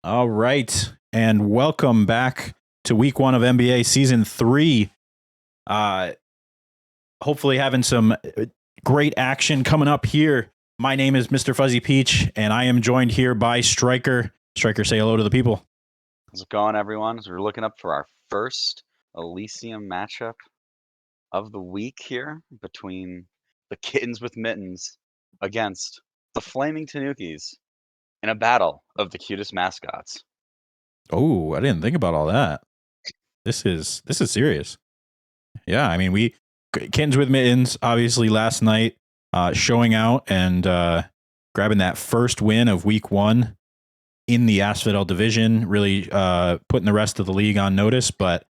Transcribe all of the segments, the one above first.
All right, and welcome back to week 1 of MVA season 3. Hopefully having some great action coming up here. My name is Mr. Fuzzy Peach, and I am joined here by Striker. Striker, say hello to the people. How's it going, everyone? As we're looking up for our first Elysium matchup of the week here between the Kittens with Mittens against the Flaming Tanukis in a battle of the cutest mascots. Oh, I didn't think about all that. This is serious. Yeah, I mean, we Kittens with Mittens obviously last night showing out and grabbing that first win of week 1 in the Asphodel division, really putting the rest of the league on notice. But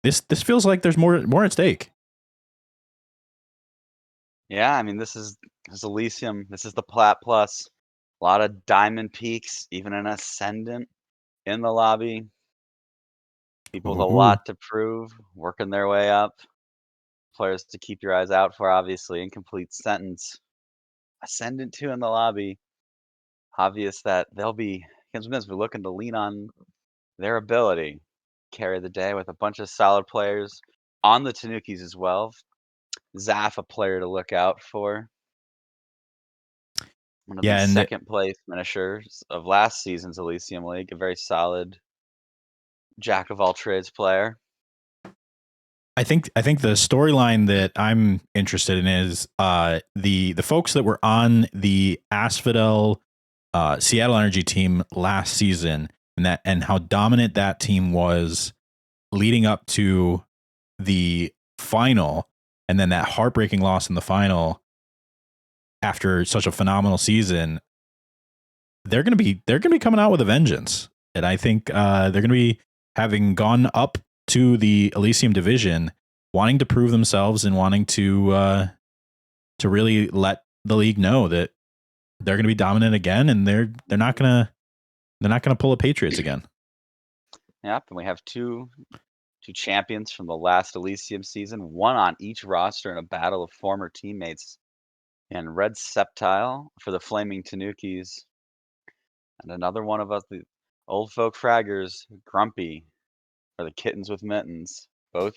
this feels like there's more at stake. Yeah, I mean, this is Elysium. This is the Plat Plus. A lot of diamond peaks, even an ascendant in the lobby. People with a lot to prove, working their way up. Players to keep your eyes out for, obviously. Incomplete sentence. Ascendant 2 in the lobby. Obvious that they'll be we're looking to lean on their ability, carry the day with a bunch of solid players on the Tanukis as well. Zaf, a player to look out for. One of the second place finishers of last season's Elysium League, a very solid jack of all trades player. I think the storyline that I'm interested in is the folks that were on the Asphodel Seattle Energy team last season, and how dominant that team was leading up to the final, and then that heartbreaking loss in the final after such a phenomenal season. They're gonna be coming out with a vengeance, and I think they're gonna be having gone up to the Elysium division, wanting to prove themselves and wanting to really let the league know that they're going to be dominant again, and they're not going to pull a Patriots again. Yep, and we have two champions from the last Elysium season, one on each roster in a battle of former teammates. And Red Septile for the Flaming Tanukis, and another one of us, the old folk fraggers, Grumpy for the Kittens with Mittens, both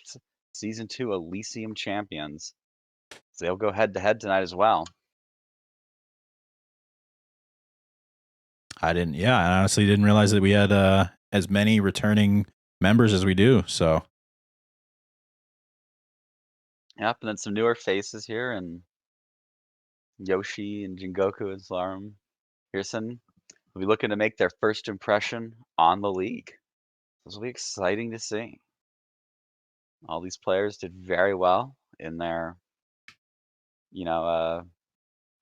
Season 2 Elysium champions. So they'll go head-to-head tonight as well. I honestly didn't realize that we had as many returning members as we do. So, yep, and then some newer faces here, and Yoshi and Jingoku and Slarum Pearson will be looking to make their first impression on the league. This will be exciting to see. All these players did very well in their,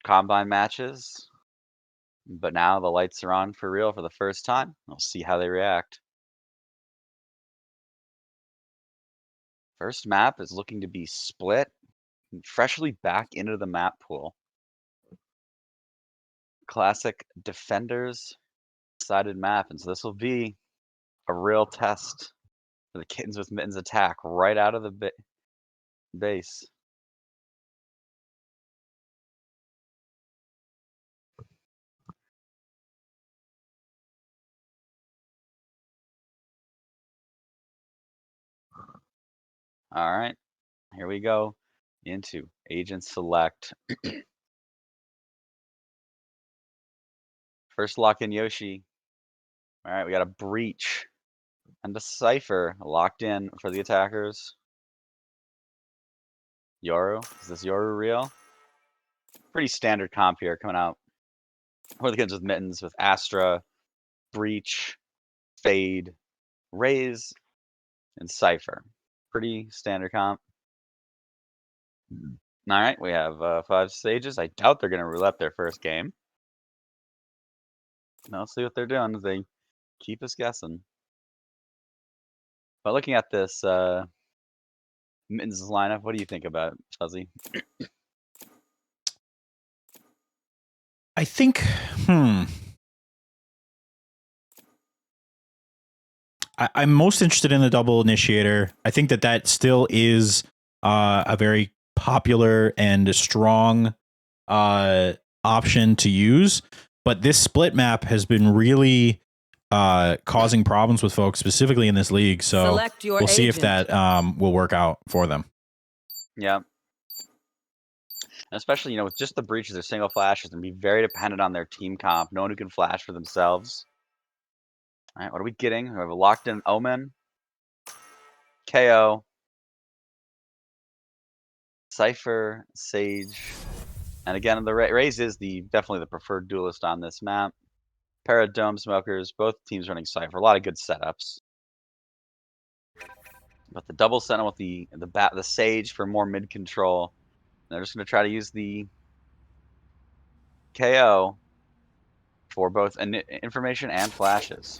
combine matches. But now the lights are on for real for the first time. We'll see how they react. First map is looking to be split and freshly back into the map pool. Classic Defenders sided map, and so this will be a real test for the Kittens with Mittens attack right out of the base. All right, here we go into Agent Select. First lock in Yoshi. All right, we got a Breach and a Cypher locked in for the attackers. Yoru, is this Yoru real? Pretty standard comp here coming out. For the Kittens with Mittens with Astra, Breach, Fade, Raze, and Cypher. Pretty standard comp. All right, we have 5 stages. I doubt they're going to roulette their first game. Now let's see what they're doing as they keep us guessing. But looking at this Mittens' lineup, what do you think about it, Fuzzy? I think, I'm most interested in the double initiator. I think that still is a very popular and strong option to use. But this split map has been really causing problems with folks, specifically in this league. So we'll see if that will work out for them. Yeah. And especially, you know, with just the breaches, their single flashes, and be very dependent on their team comp. No one who can flash for themselves. All right, what are we getting? We have a locked in Omen, KO, Cypher, Sage, and again, the Raze is definitely the preferred duelist on this map. Pair of Dome Smokers, both teams running Cypher. A lot of good setups. But the double Sentinel with the Sage for more mid control. They're just going to try to use the KO for both information and flashes.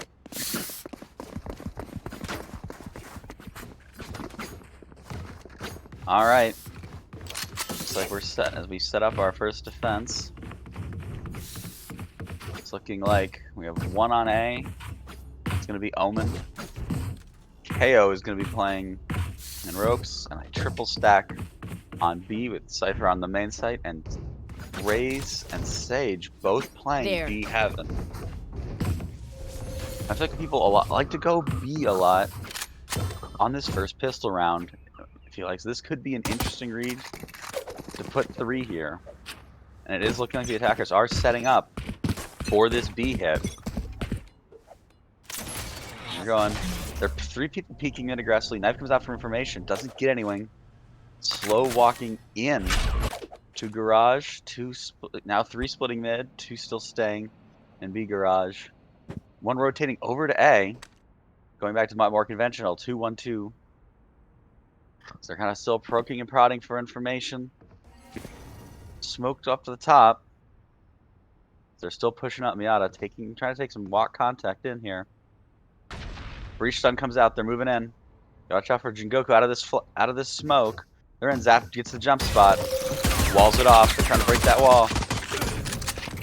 All right. Looks like we're set as we set up our first defense. It's looking like we have one on A. It's going to be Omen. KO is going to be playing in ropes, and I triple stack on B with Cypher on the main site, and Raze and Sage both playing B Heaven. I feel like people like to go B a lot on this first pistol round. I feel like this could be an interesting read to put 3 here. And it is looking like the attackers are setting up for this B hit. They're going. There are 3 people peeking in aggressively. Knife comes out for information. Doesn't get anything. Slow walking in to garage. Now 3 splitting mid. 2 still staying in B garage. 1 rotating over to A. Going back to my more conventional 2-1-2. So they're kind of still poking and prodding for information. Smoked up to the top. They're still pushing up Miata, trying to take some walk contact in here. Breach stun comes out. They're moving in. Watch out for Jingoku out of this smoke. They're in. Zap gets the jump spot. Walls it off. They're trying to break that wall.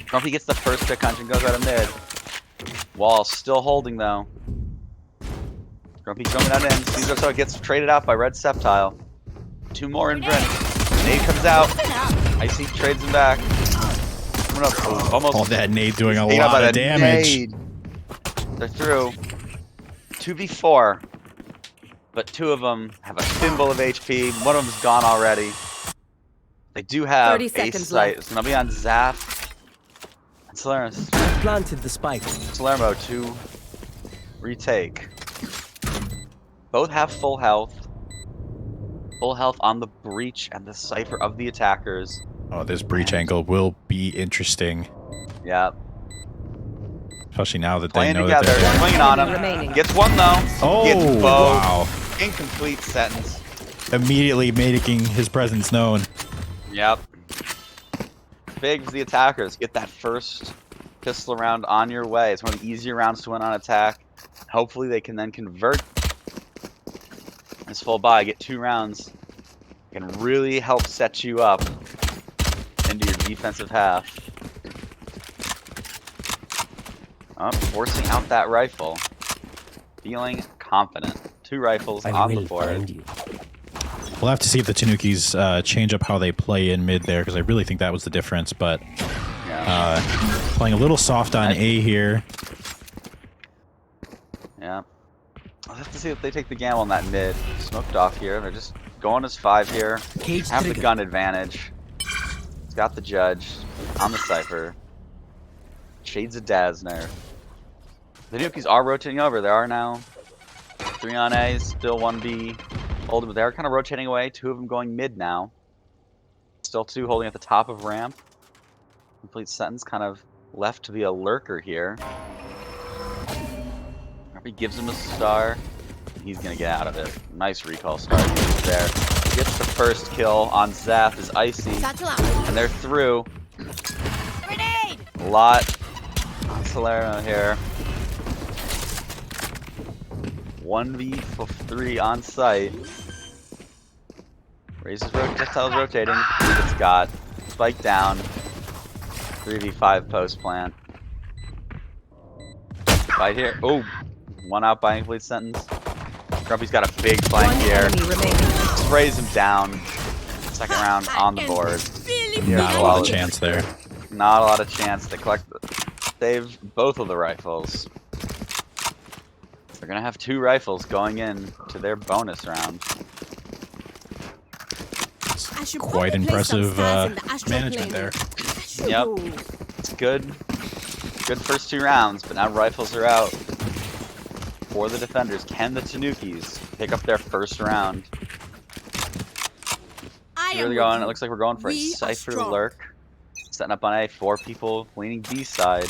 Grumpy gets the first pick on Jingoku out of mid. Wall still holding though. Grumpy coming out in. Sees so it gets traded out by Red Septile. 2 more in Brent. Nade comes out. Icy trades him back. Almost. All that nade doing a lot of damage. Nade. They're through. 2v4. But 2 of them have a thimble of HP. One of them's gone already. They do have ace sight. It's going to be on Zap and Solaris. Planted the spike. Salermo to retake. Both have full health. Full health on the breach and the Cypher of the attackers. Oh, this breach angle will be interesting. Yeah. Especially now that Playing they know together, that they're swinging on him. Gets one though. Oh, Gets both. Wow. Incomplete sentence. Immediately making his presence known. Yep. Big for the attackers. Get that first pistol round on your way. It's one of the easier rounds to win on attack. Hopefully they can then convert this full buy, get 2 rounds. Can really help set you up into your defensive half. Oh, forcing out that rifle. Feeling confident. 2 rifles on the board. We'll have to see if the Tanukis change up how they play in mid there, because I really think that was the difference. But playing a little soft on A here. Yeah. I'll have to see if they take the gamble on that mid. Smoked off here. They're just going as 5 here. Have the gun advantage. He's got the judge on the Cypher. Shades of Dazzner. The Tanukis are rotating over. There are now 3 on A, still 1B. Holding, but they're kind of rotating away. 2 of them going mid now. Still 2 holding at the top of ramp. Complete sentence kind of left to be a lurker here. He gives him a star. He's going to get out of it. Nice recall star there. Gets the first kill on Zap is Icy. And they're through. Grenade! A lot on Salerno here. 1v3 on site. Raises projectiles rotating. It's got spike down. 3v5 post plant. Right here. Oh, 1 out by incomplete sentence. Grumpy's got a big flank here. Sprays him down. Second round on the board. Not a lot of chance there. Not a lot of chance to collect save both of the rifles. They're gonna have 2 rifles going in to their bonus round. Quite impressive management there. Yep, it's good. Good first 2 rounds, but now rifles are out for the defenders. Can the Tanukis pick up their first round? Here we go. It looks like we're going for a Cypher lurk. Setting up on A. 4 people leaning B side.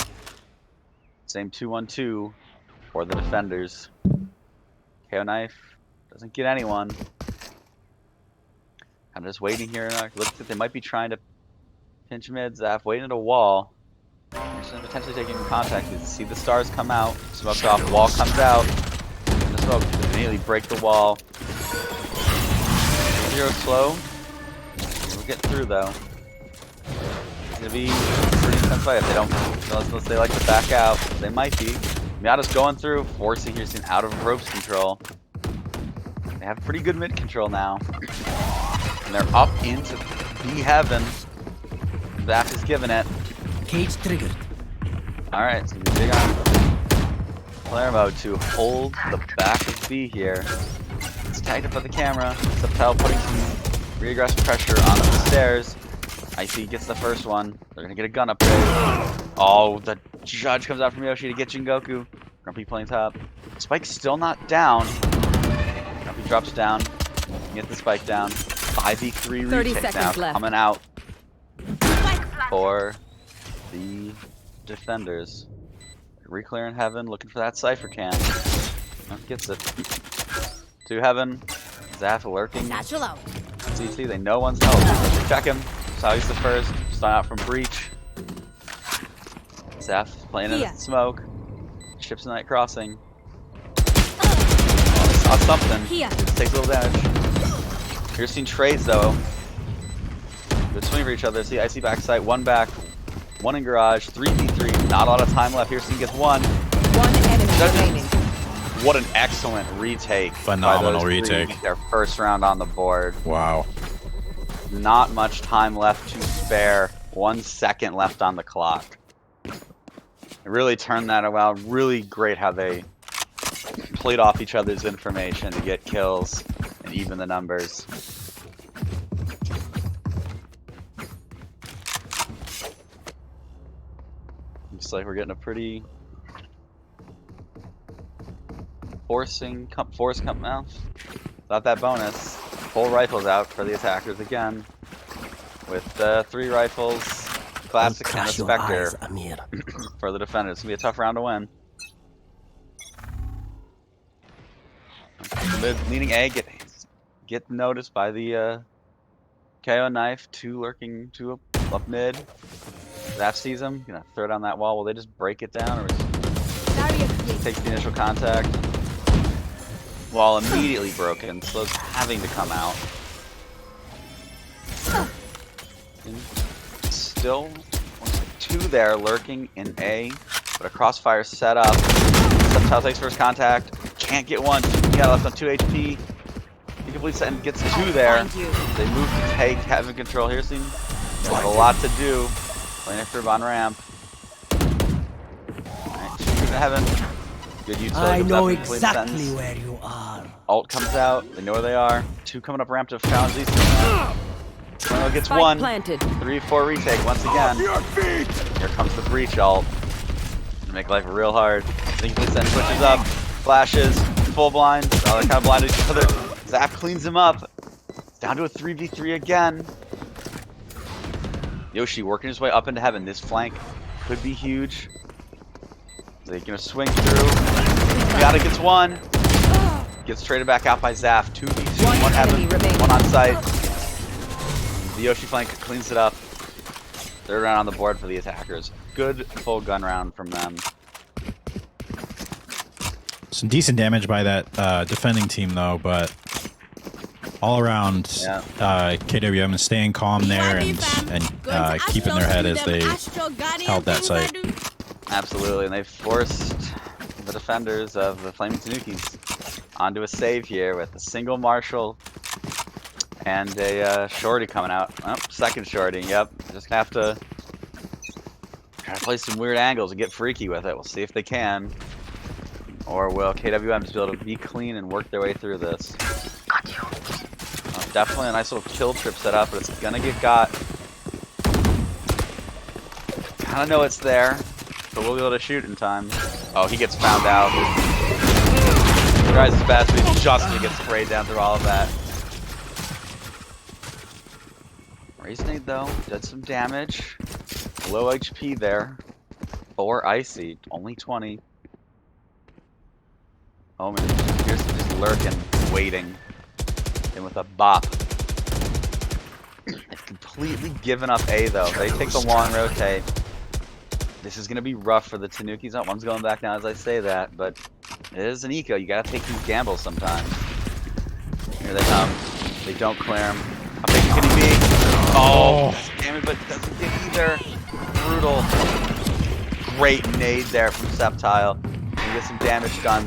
Same 2-1-2 for the defenders. KO knife doesn't get anyone. I'm just waiting here. Looks like they might be trying to pinch mid. Zaf waiting at a wall. Potentially taking contact. You see the stars come out. Smoked off. Wall comes out. And the smoke immediately break the wall. 0 slow. We'll get through though. It's gonna be a pretty intense fight if they don't. Unless they like to back out. They might be. Miata's going through, forcing Houston out of ropes control. They have pretty good mid control now. And they're up into B heaven. Zaf is giving it. Cage triggered. Alright, it's gonna be big on player mode to hold the back of B here. It's tagged up by the camera. Subtel putting some re-aggressive pressure on the stairs. Icy gets the first one. They're gonna get a gun up there. Oh, the judge comes out from Yoshi to get Jingoku. Grumpy playing top. Spike's still not down. Grumpy drops down. Get the spike down. 5v3 retake now coming out for the defenders. Reclearing heaven, looking for that Cypher can. Gets it. To heaven. Zaf lurking. CT, they know one's help. Check him. Sally's the first. Start out from breach. Zaf playing in the smoke. Ships the night crossing. Oh, saw something. Takes a little damage. You're seeing trades though. Good swing for each other. See Icy backside, 1 back, 1 in garage, 3v3. Not a lot of time left. Houston gets 1. 1 enemy remaining. What an excellent retake. Phenomenal retake. Their first round on the board. Wow. Not much time left to spare. 1 second left on the clock. It really turned that around. Really great how they played off each other's information to get kills and even the numbers. Looks like we're getting a pretty force come now. Without that bonus, full rifles out for the attackers again. With 3 rifles, classic and a Spectre for the defenders. It's gonna be a tough round to win. Leading A, get noticed by the KO knife. 2 lurking, 2 up mid. Zaf sees him, gonna throw it on that wall. Will they just break it down, or just takes the initial contact? Wall immediately broken. Slow's having to come out. And still 2 there lurking in A, but a crossfire set up. Subtel takes first contact. Can't get 1. Yeah, left on 2 HP. He completes that and gets 2 there. They move to take heaven control here. Seem have a lot to do. Playing after on ramp. Alright, shooting to heaven. Good utility. I know exactly where you are. Ult comes out. They know where they are. 2 coming up ramp to challenge these. Tornado gets 1. 3-4 retake once again. Here comes the breach ult. Make life real hard. Then switches up. Flashes. Full blind. Oh, they're kind of blinded each other. Zaf cleans him up. It's down to a 3v3 again. Yoshi working his way up into heaven. This flank could be huge. They're gonna swing through. Miata gets 1. Gets traded back out by Zaf. 2v2. 1 heaven. 1 on site. The Yoshi flank cleans it up. 3rd round on the board for the attackers. Good full gun round from them. Some decent damage by that defending team though, but all around KWM is staying calm there and keeping their head as they held that site. Absolutely, and they forced the defenders of the Flaming Tanukis onto a save here with a single Marshall and a shorty coming out. Oh, second shorty, yep. Just have to Gotta play some weird angles and get freaky with it. We'll see if they can. Or will KWM just be able to be clean and work their way through this? Definitely a nice little kill trip set up, but it's gonna get got. Kinda know it's there, but we'll be able to shoot in time. Oh, he gets found out. He tries his best, but he's just gonna get sprayed down through all of that. Raising though, did some damage. Low HP there. 4 icy, only 20. Oh man, here's just lurking, waiting. And with a bop. They've completely given up A though. They take the long rotate. This is gonna be rough for the Tanukis. Oh, one's going back now as I say that, but it is an eco. You gotta take these gambles sometimes. Here they come. They don't clear him. How big can he be? Oh, damn it, but doesn't get either. Brutal. Great nade there from Septile. You get some damage done.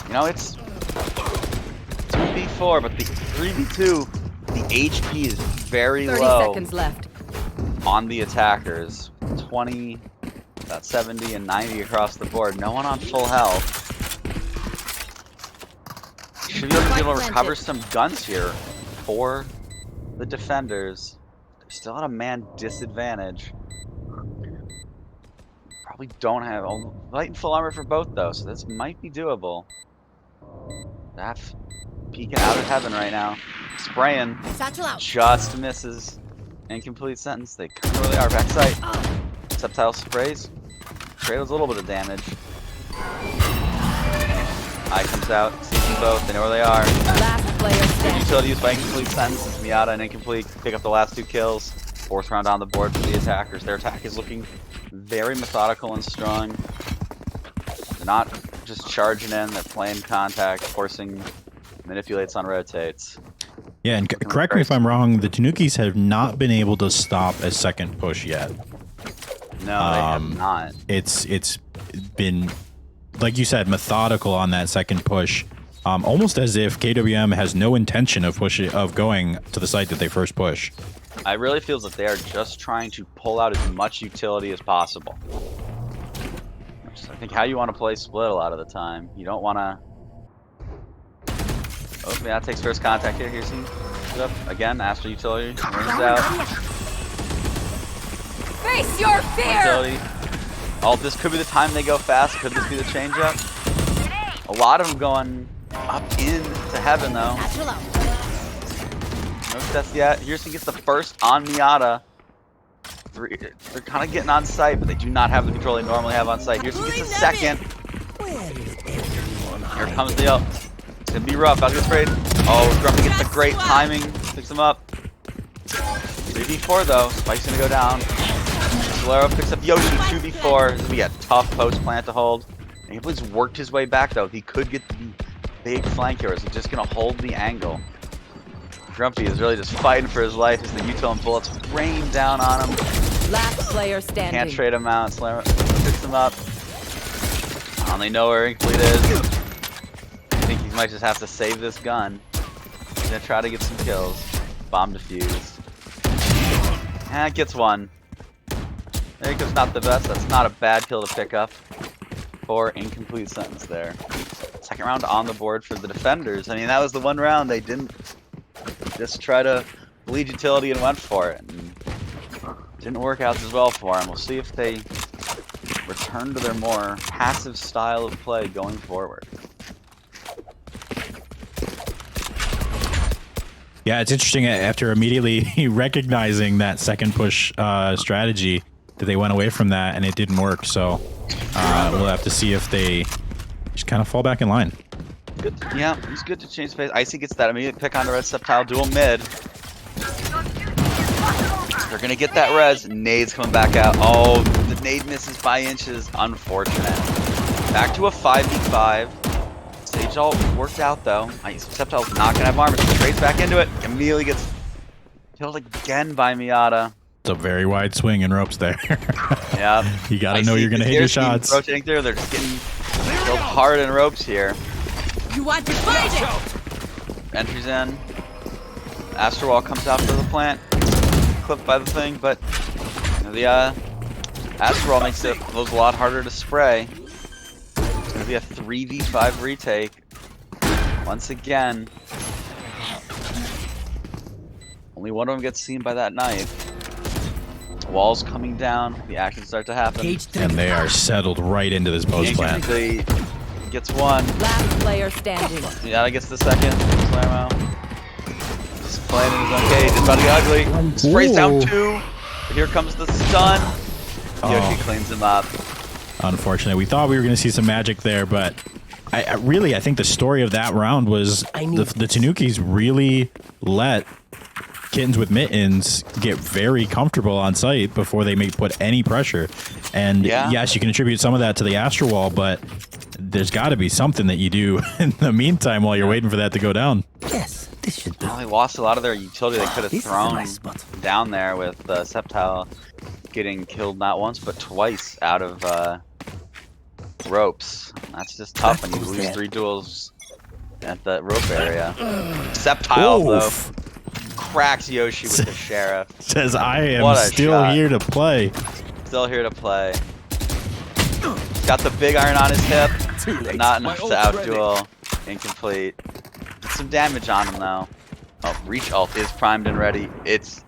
You know, it's 2v4, but the 3v2, the HP is very 30 low seconds left. on the attackers. 20, about 70, and 90 across the board. No one on full health. Should be able to recover some guns here for the defenders. They're still at a man disadvantage. Probably don't have light and full armor for both though, so this might be doable. That's peeking out of heaven right now. Spraying. Satchel out. Just misses. Incomplete sentence. They kind of really are. Backside. Septile sprays. Cradles a little bit of damage. Eye comes out. Sees them both. They know where they are. Last player Good standing. utility used by incomplete sentence. It's Miata and incomplete. Pick up the last 2 kills. 4th round on the board for the attackers. Their attack is looking very methodical and strong. They're not just charging in. They're playing contact, forcing manipulates on rotates. Yeah, and correct me if I'm wrong, the Tanukis have not been able to stop a second push yet. No, they have not. It's been, like you said, methodical on that second push. Almost as if KWM has no intention of going to the site that they first push. I really feel that they are just trying to pull out as much utility as possible. Which is, I think, how you want to play split a lot of the time. You don't want to... Oh, yeah, takes first contact here. Here's him. Up. Again, Astral Utility. Rings out. Face your fear! Utility. Oh, this could be the time they go fast. Could this be the change-up? A lot of them going up into heaven, though. Satchel out. No success yet. Houston gets the first on Miata. They're kind of getting on site, but they do not have the control they normally have on site. Houston gets a second. Here comes the up. It's gonna be rough. I'll get sprayed. Oh, Grumpy gets the great timing. Picks him up. 3v4 though. Spike's gonna go down. Solero picks up Yoshi. 2v4. This will be a tough post plant to hold. And he's worked his way back though. He could get the big flank here. Is he just gonna hold the angle? Grumpy is really just fighting for his life as the util and bullets rain down on him. Last player standing. Can't trade him out. Solero picks him up. They know where Incomplete is. I think he might just have to save this gun. He's gonna try to get some kills. Bomb defused. And gets one. It's not the best. That's not a bad kill to pick up for Incomplete sentence there. Second round on the board for the defenders. I mean, that was the one round they didn't just try to bleed utility and went for it. And didn't work out as well for them. We'll see if they return to their more passive style of play going forward. Yeah, it's interesting after immediately recognizing that second push strategy that they went away from that and it didn't work. So we'll have to see if they just kind of fall back in line. Good. Yeah, it's good to change space. Icy gets that immediate pick on the red Septile dual mid. They're gonna get that res. Nade's coming back out. Oh, the nade misses by inches. Unfortunate. Back to a 5v5. Sage all worked out though. Septile's not gonna have armor. So trades back into it. Immediately gets killed again by Miata. It's a very wide swing in ropes there. Yeah. You gotta know you're gonna hit your shots. Rotating through. They're just getting killed hard in ropes here. You want to fight it? Entries in. Astral Wall comes out for the plant. Clipped by the thing, but the Astral makes it those a lot harder to spray. It's gonna be a 3v5 retake. Once again. Only one of them gets seen by that knife. Walls coming down, the actions start to happen. And they are settled right into this post plant. Gets one. Last player standing. Yeah, gets the second. Slam out. Just playing in his own cage. It's about to get ugly. Sprays down 2. Here comes the stun. Yoshi cleans him up. Unfortunately, we thought we were going to see some magic there, but I think the story of that round was the Tanukis really let Kittens with Mittens get very comfortable on site before they may put any pressure. And yes, you can attribute some of that to the Astral Wall, but there's got to be something that you do in the meantime while you're waiting for that to go down. Yes, this should do. Well, they lost a lot of their utility they could have thrown down there with Septile getting killed not once but twice out of ropes. That's just tough when you lose 3 duels at the rope area. Septile, though, cracks Yoshi with the Sheriff. Says, I am still here to play. Still here to play. Got the big iron on his hip. Not enough to outduel. Incomplete. Get some damage on him, though. Oh, Reach Ult is primed and ready. It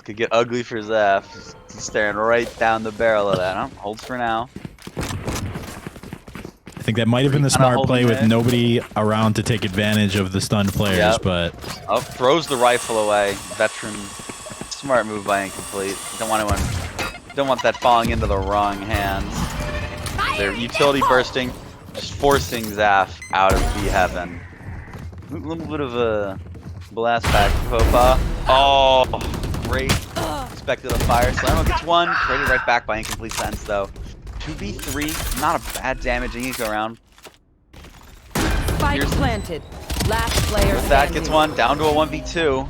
could get ugly for Zeph. He's staring right down the barrel of that. Holds for now. I think that might have been the smart play with nobody around to take advantage of the stunned players, but... Oh, throws the rifle away. Veteran. Smart move by Incomplete. Don't want that falling into the wrong hands. Their utility bursting, just forcing Zaf out of the heaven. A little bit of a blast back to Popa. Oh, great. Expected a fire. Slammo gets one. Traded right back by Incomplete Sense, though. 2v3, not a bad damaging eco round. Spike planted. Last player standing. That gets one, down to a 1v2.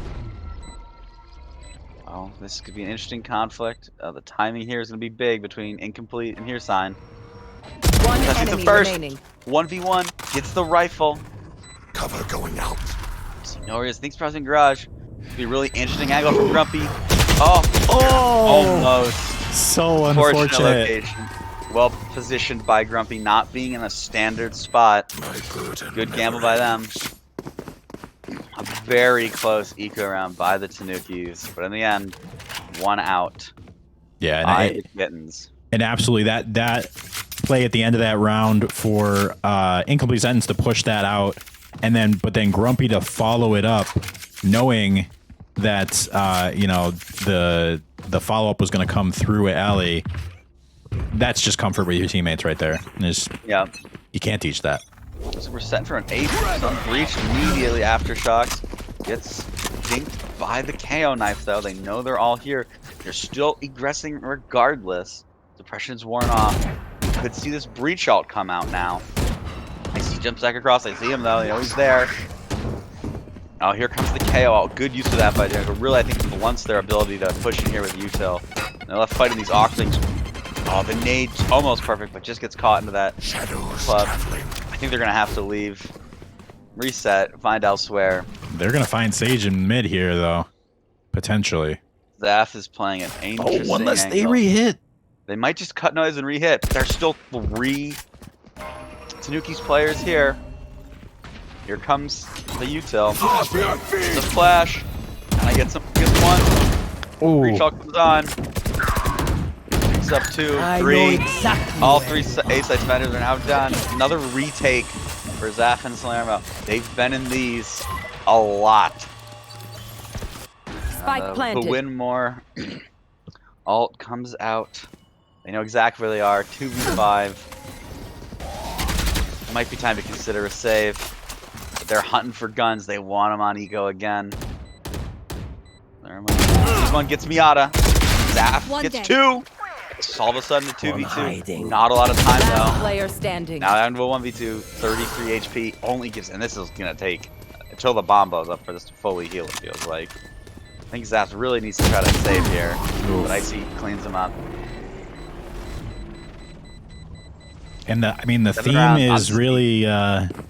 Oh, this could be an interesting conflict. The timing here is going to be big between Incomplete and Heresign. One enemy remaining. 1v1, gets the rifle. Cover going out. So Norius thinks pressing Garage. Be a really interesting angle from Grumpy. Almost. So unfortunate. Location. Well positioned by Grumpy, not being in a standard spot. Good gamble by them. A very close eco round by the Tanukis, but in the end, 1 out. Yeah, by the Kittens. And absolutely, that play at the end of that round for Incomplete Sentence to push that out, and then Grumpy to follow it up, knowing that the follow up was going to come through at Alley. That's just comfort with your teammates right there. You can't teach that. So we're set for an 8. Some breach immediately aftershocks. Gets dinked by the KO knife, though. They know they're all here. They're still egressing regardless. Depression's worn off. Could see this breach ult come out now. I see jump back across. I see him, though. They know he's there. Oh, here comes the KO ult. Good use of that by Diego. Really, I think it blunts their ability to push in here with util. They're left fighting these Ocklings. Oh, the nade's almost perfect, but just gets caught into that club. I think they're going to have to leave. Reset, find elsewhere. They're going to find Sage in mid here, though. Potentially. Zaf is playing an interesting one less angle. they re-hit. They might just cut noise and re-hit, but there's still 3 Tanukis players here. Here comes the util. The flash. And I get one. Breach ult comes on. Up 2, 3. All 3 A-side defenders are now done. Another retake for Zaf and Salermo. They've been in these a lot. Spike planted. To win more. Ult comes out. They know exactly where they are. 2v5. Might be time to consider a save. But they're hunting for guns. They want them on eco again. This one gets Miata. Zaf gets 2. It's all of a sudden a 2v2. Not a lot of time though. Player standing. Now down to a 1v2. 33 HP only gives, and this is gonna take until the bomb blows up for this to fully heal. It feels like. I think Zaf really needs to try to save here, but I see cleans him up. And the theme is really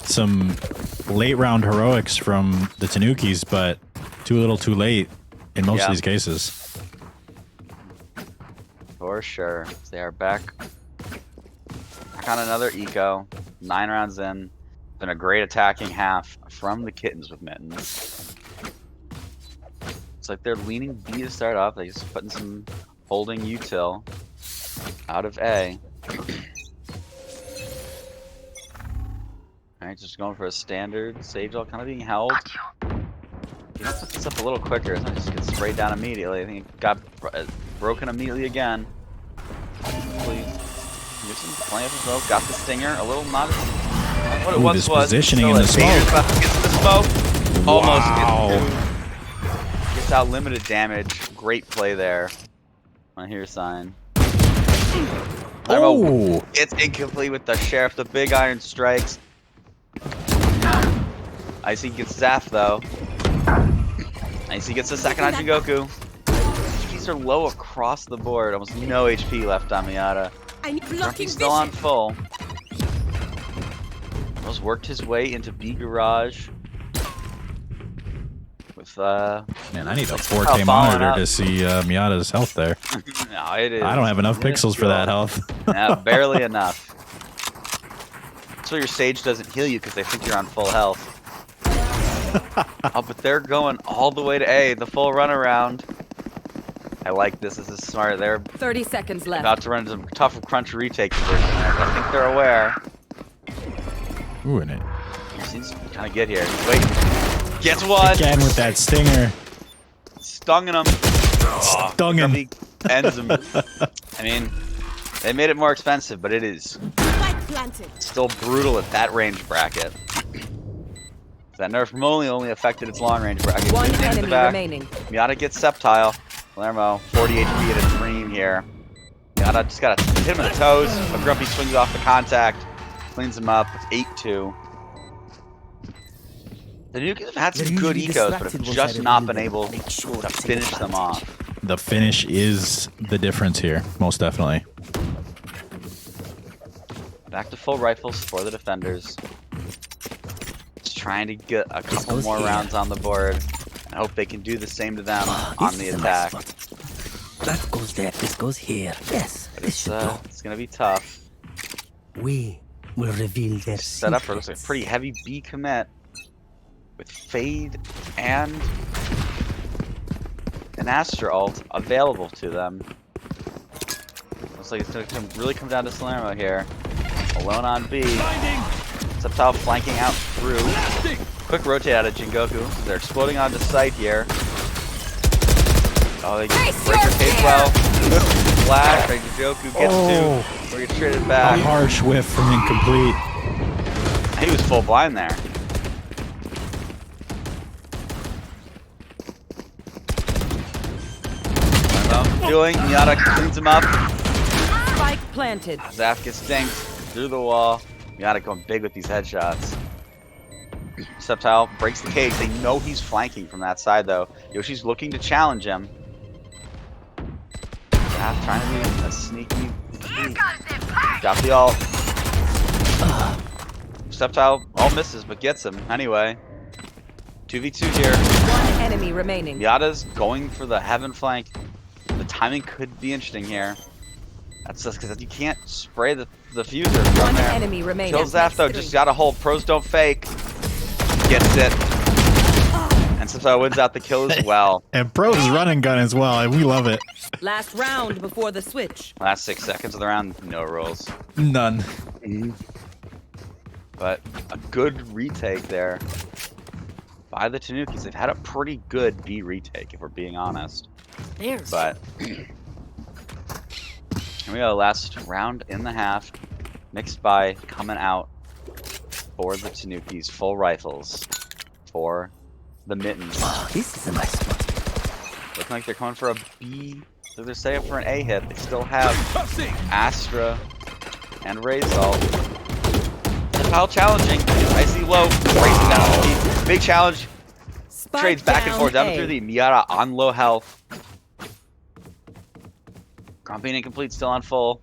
some late round heroics from the Tanukis, but too little, too late in most of these cases. Of For sure. They are back on another eco. 9 rounds in. Been a great attacking half from the Kittens with Mittens. It's like they're leaning B to start off. They're just putting some holding util out of A. Alright, just going for a standard. Sage all kind of being held. You have to put this up a little quicker. It's not just get sprayed down immediately. I think it got broken immediately again. Please. Plenty of smoke. Got the stinger. A little not what it once was. Positioning in the smoke. Gets the smoke. Almost Wow. gets out limited damage. Great play there. I hear a sign. Oh! It's incomplete with the sheriff. The big iron strikes. Icy gets Zaf though. Icy gets the second on Jingoku. HPs are low across the board. Almost no HP left on Miata. He's still on full. Rose worked his way into B garage. With Man, I need a 4K monitor to see Miata's health there. No, it is. I don't have enough pixels for that health. Yeah, barely enough. So your Sage doesn't heal you because they think you're on full health. Oh, but they're going all the way to A, the full runaround. I like this. This is smart. They're 30 seconds left. about to run some tough crunch retake position. I think they're aware. Ooh, and it. He seems to kind of get here. Wait. Gets one. Again with that stinger. Stung him. Stung him. He ends him. I mean, they made it more expensive, but it is still brutal at that range bracket. That nerf from only affected its long range bracket. One Into enemy the back. remaining. Miata gets Septile. Palermo, 40 HP at a dream here. Miata just gotta hit him in the toes. But Grumpy swings off the contact. Cleans him up. 8-2. The Tanukis have had some good ecos, but have just not been able to finish them off. The finish is the difference here, most definitely. Back to full rifles for the defenders. Just trying to get a couple more rounds on the board. I hope they can do the same to them on the attack. That goes there. This goes here. Yes. But it's gonna be tough. We will reveal their Set up for looks like a pretty heavy B commit with Fade and an Astra ult available to them. Looks like it's gonna really come down to Salerno here. Alone on B. Septile flanking out through. Quick rotate out of Jingoku. They're exploding onto site here. Oh, they break their cage well. Flash, right, Jingoku gets two. We're gonna trade it back. A harsh whiff from incomplete. He was full blind there. Doing, Miata cleans him up. Spike planted. Zaf gets dinked through the wall. Miata going big with these headshots. Septile breaks the cage. They know he's flanking from that side though. Yoshi's looking to challenge him. Zaf trying to be a sneaky. Got the ult. Septile all misses but gets him anyway. 2v2 here. One enemy remaining. Miata's going for the heaven flank. The timing could be interesting here. That's just because you can't spray the fuser from One there. enemy remaining. Kills Zaf though, just gotta hold. Pros don't fake. Gets it. And Septile wins out the kill as well. And Pro's running gun as well, and we love it. Last round before the switch. Last 6 seconds of the round, no rolls. None. But a good retake there by the Tanukis. They've had a pretty good B retake, if we're being honest. But here we go, last round in the half. Mixed by coming out for the Tanukis, full rifles for the Mittens. This is a nice one. Looking like they're coming for a B. So they're setting up for an A hit. They still have Astra and Razal. Septile challenging. Icy low. Racing down on the B. Big challenge. Spike Trades back and forth down through the Miata on low health. Grumpy and Incomplete still on full.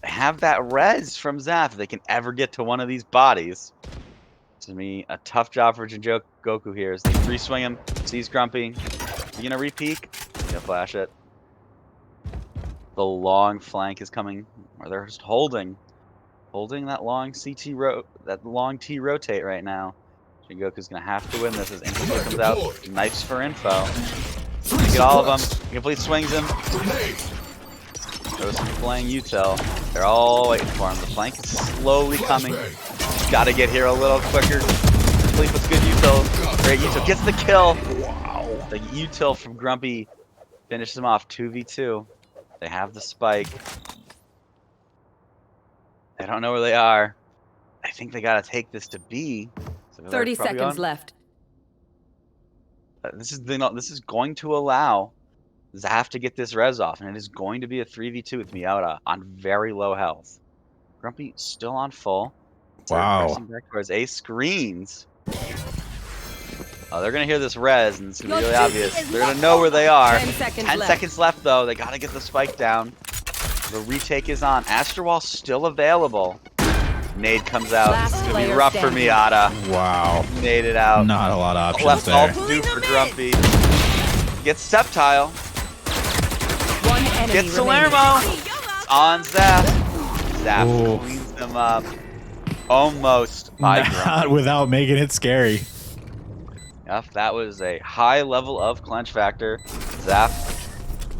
They have that res from Zaf if they can ever get to one of these bodies. It's gonna be a tough job for Jingoku here as they free swing him. Sees Grumpy. You gonna re-peek? He'll flash it. The long flank is coming, or they're just holding that long that long T rotate right now. Jingoku's gonna have to win this as Incomplete comes out. Knives for info. You get all of them. Incomplete swings him. Throws some flying util. They're all waiting for him. The flank is slowly coming. Gotta get here a little quicker. Incomplete puts good util. Great util. Gets the kill. Wow. The util from Grumpy finishes him off 2v2. They have the spike. They don't know where they are. I think they gotta take this to B. So 30 seconds left. This is going to allow Zaf to get this res off, and it is going to be a 3v2 with Miata on very low health. Grumpy still on full. Wow. Pressing back towards A screens. Oh, they're gonna hear this res, and it's gonna be really obvious. They're gonna know where they are. 10 seconds 10 left. seconds left, though. They gotta get the spike down. The retake is on. Astro Wall still available. Nade comes out. Last It's gonna be player rough for standing. Miata. Wow. Nade it out. Not a lot of options Left all there. to do for Grumpy. Gets Septile. One enemy Gets remaining. Salermo. It's on Zap. Zap Ooh. cleans them up. Almost by Not Grumpy. without making it scary. Yep, that was a high level of clench factor. Zap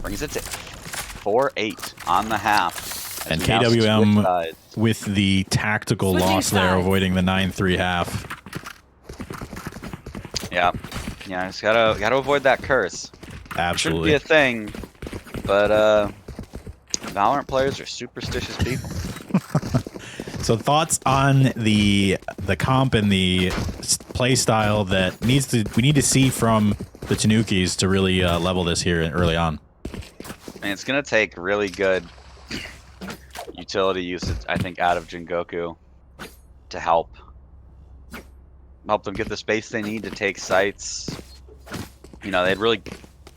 brings it to 4-8 on the half. as And we now switch KWM sides. with the tactical Switching loss there, sides. avoiding the 9-3 half. Yeah, just gotta avoid that curse. Shouldn't Absolutely. be a thing, but Valorant players are superstitious people. So thoughts on the comp and the play style that we need to see from the Tanukis to really level this here early on. And it's gonna take really good utility usage, I think, out of Jingoku to help them get the space they need to take sites. You know, they'd really,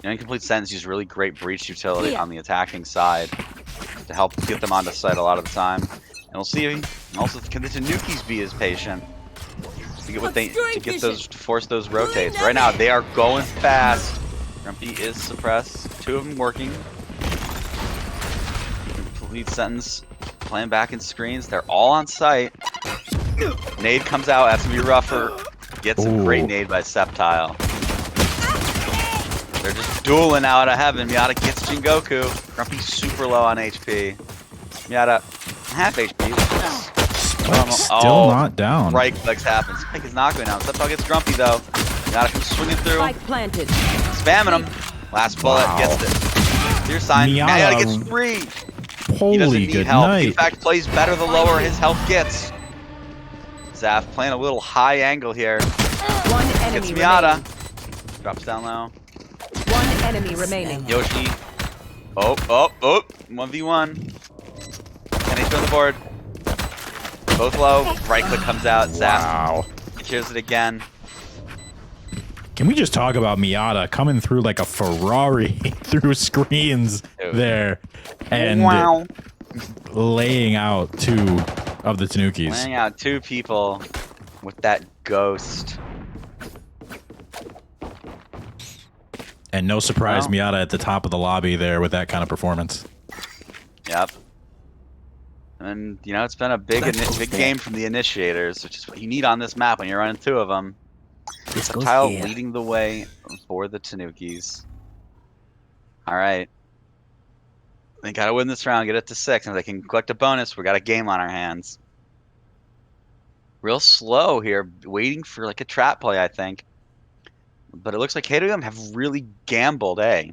Incomplete Sentence used really great breach utility on the attacking side to help get them onto site a lot of the time. And we'll see. Also, can the Tanukis be as patient to get to force those rotates? Right now, they are going fast. Grumpy is suppressed. 2 of them working. Complete Sentence playing back in screens. They're all on site. Nade comes out. That's gonna be rougher. Gets a great nade by Septile. They're just dueling out of heaven. Miata gets Jingoku. Grumpy's super low on HP. Miata half HP. Still not down. Right clicks happens. Spike is not going down. Septile gets Grumpy though. Miata comes swinging through. Spike planted. Spamming him. Last bullet gets it. Clear sign. Miata gets free. He doesn't Holy need good help. night. In fact, plays better the lower his health gets. Zaf playing a little high angle here. One enemy Gets Miata. remaining. Drops down low. One enemy remaining. Yoshi. Oh. 1v1. 10 HP on the board. Both low. Right click comes out. Zap. Wow. He cheers it again. Can we just talk about Miata coming through like a Ferrari through screens there and laying out 2 of the Tanukis? Laying out 2 people with that ghost. And no surprise, Wow. Miata at the top of the lobby there with that kind of performance. Yep. And, it's been a big game from the initiators, which is what you need on this map when you're running 2 of them. This goes Tile here. leading the way for the Tanukis. Alright. They gotta win this round, get it to 6, and if they can collect a bonus, we got a game on our hands. Real slow here, waiting for like a trap play, I think. But it looks like KWM have really gambled, I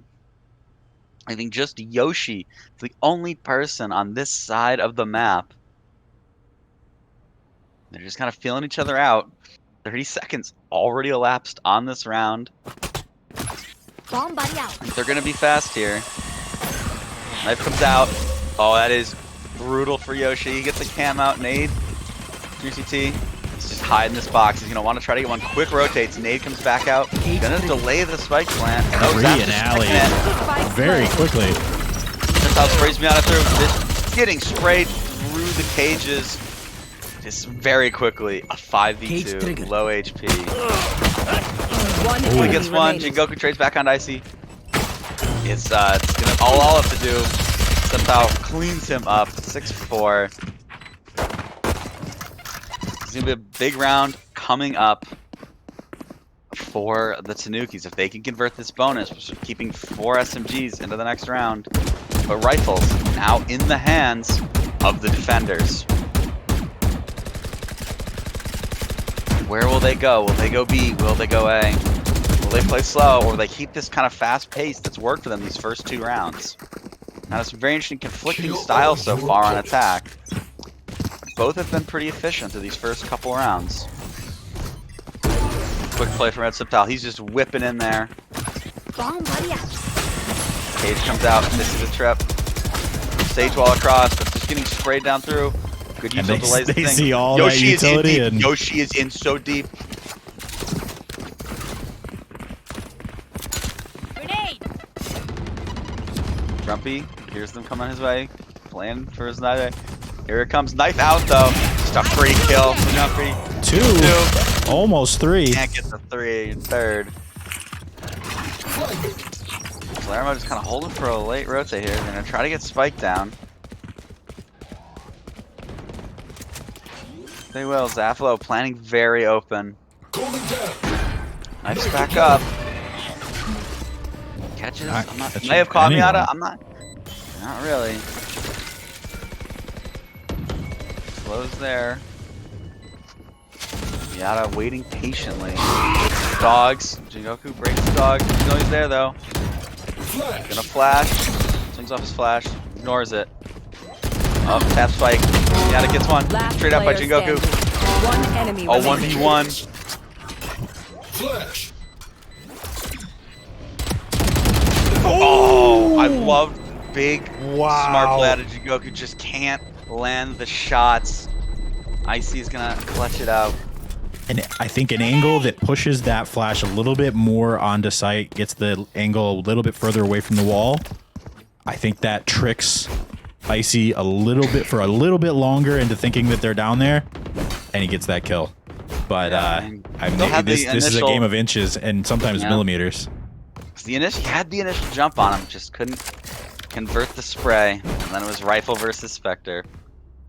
think just Yoshi is the only person on this side of the map. They're just kind of feeling each other out. 30 seconds already elapsed on this round. Bomb buddy out. They're going to be fast here. Knife comes out. Oh, that is brutal for Yoshi. He gets a cam out. Nade. 3CT. He's just hiding this box. He's going to want to try to get one. Quick rotates. Nade comes back out. Going to delay the spike plant. Free and alley very quickly. That's how sprays Miata through. Just getting sprayed through the cages. Just very quickly. A 5v2. Low HP. One Only enemy gets one. remaining. Jingoku trades back on Dicey. It's gonna all have to do Septal cleans him up. 6-4. It's gonna be a big round coming up for the Tanukis. If they can convert this bonus, which is keeping 4 SMGs into the next round, but rifles now in the hands of the defenders. Where will they go? Will they go B? Will they go A? Will they play slow, or will they keep this kind of fast pace that's worked for them these first 2 rounds? Now, some very interesting conflicting styles so far on attack. Both have been pretty efficient through these first couple rounds. Quick play from Ed Septal. He's just whipping in there. Bomb buddy out. Cage comes out. This is a trip. Sage wall across, but just getting sprayed down through. Good use of delays. They see all Yoshi that utility is in deep. and Yoshi is in so deep. Grenade. Grumpy hears them coming his way. Playing for his knife. Here it comes. Knife out though. Just a free kill for Grumpy. 2. Almost 3. Can't get the 3. Third. Palermo just kind of holding for a late rotate here. They're gonna try to get Spike down. They will. Zaflo planning very open. Knife's back up. Catches. May have caught Miata. I'm not. Not really. Slows there. Miata waiting patiently. Dogs. Jingoku breaks the dog. You know he's there though. Gonna flash. Swings off his flash. Ignores it. Oh, tap Spike. Miata gets one. Straight up by Jingoku. One enemy Oh, remaining. 1v1. Flash. Oh, I love big Wow. smart play out of Jingoku. Just can't land the shots. Icy's gonna clutch it out. And I think an angle that pushes that flash a little bit more onto site, gets the angle a little bit further away from the wall. I think that tricks Icy a little bit for a little bit longer into thinking that they're down there, and he gets that kill. But I mean, this is a game of inches and sometimes millimeters. He had the initial jump on him, just couldn't convert the spray, and then it was rifle versus Spectre.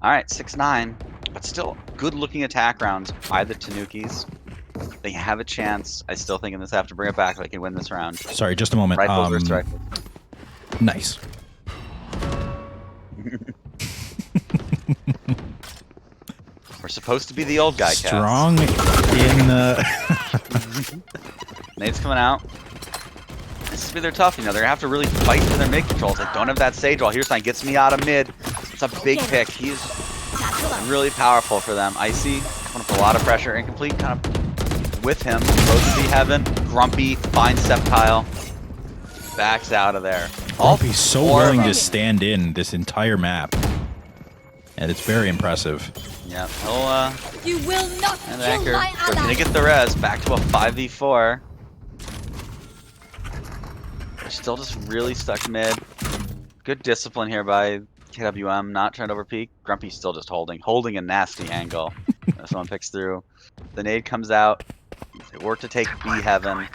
All right, 6-9, but still good-looking attack rounds by the Tanukis. They have a chance. I still think in this have to bring it back. They can win this round. Sorry, just a moment. Rifle versus rifle. Nice. We're supposed to be the old guy, Strong in the... Nade's coming out. This is where they're tough, you know. They're gonna have to really fight for their mid controls. They don't have that sage wall. Here's something gets me out of mid. It's a big pick. He's really powerful for them. Icy putting up a lot of pressure. Incomplete kind of with him. Goes to be heaven. Grumpy finds Septile. Backs out of there. Grumpy's so willing to stand in this entire map. And it's very impressive. Yeah, he'll You will not and kill anchor. my They're gonna ally. get the res back to a 5v4. They're still just really stuck mid. Good discipline here by KWM, not trying to overpeak. Grumpy's still just holding a nasty angle. Someone picks through. The nade comes out. They work to take B heaven.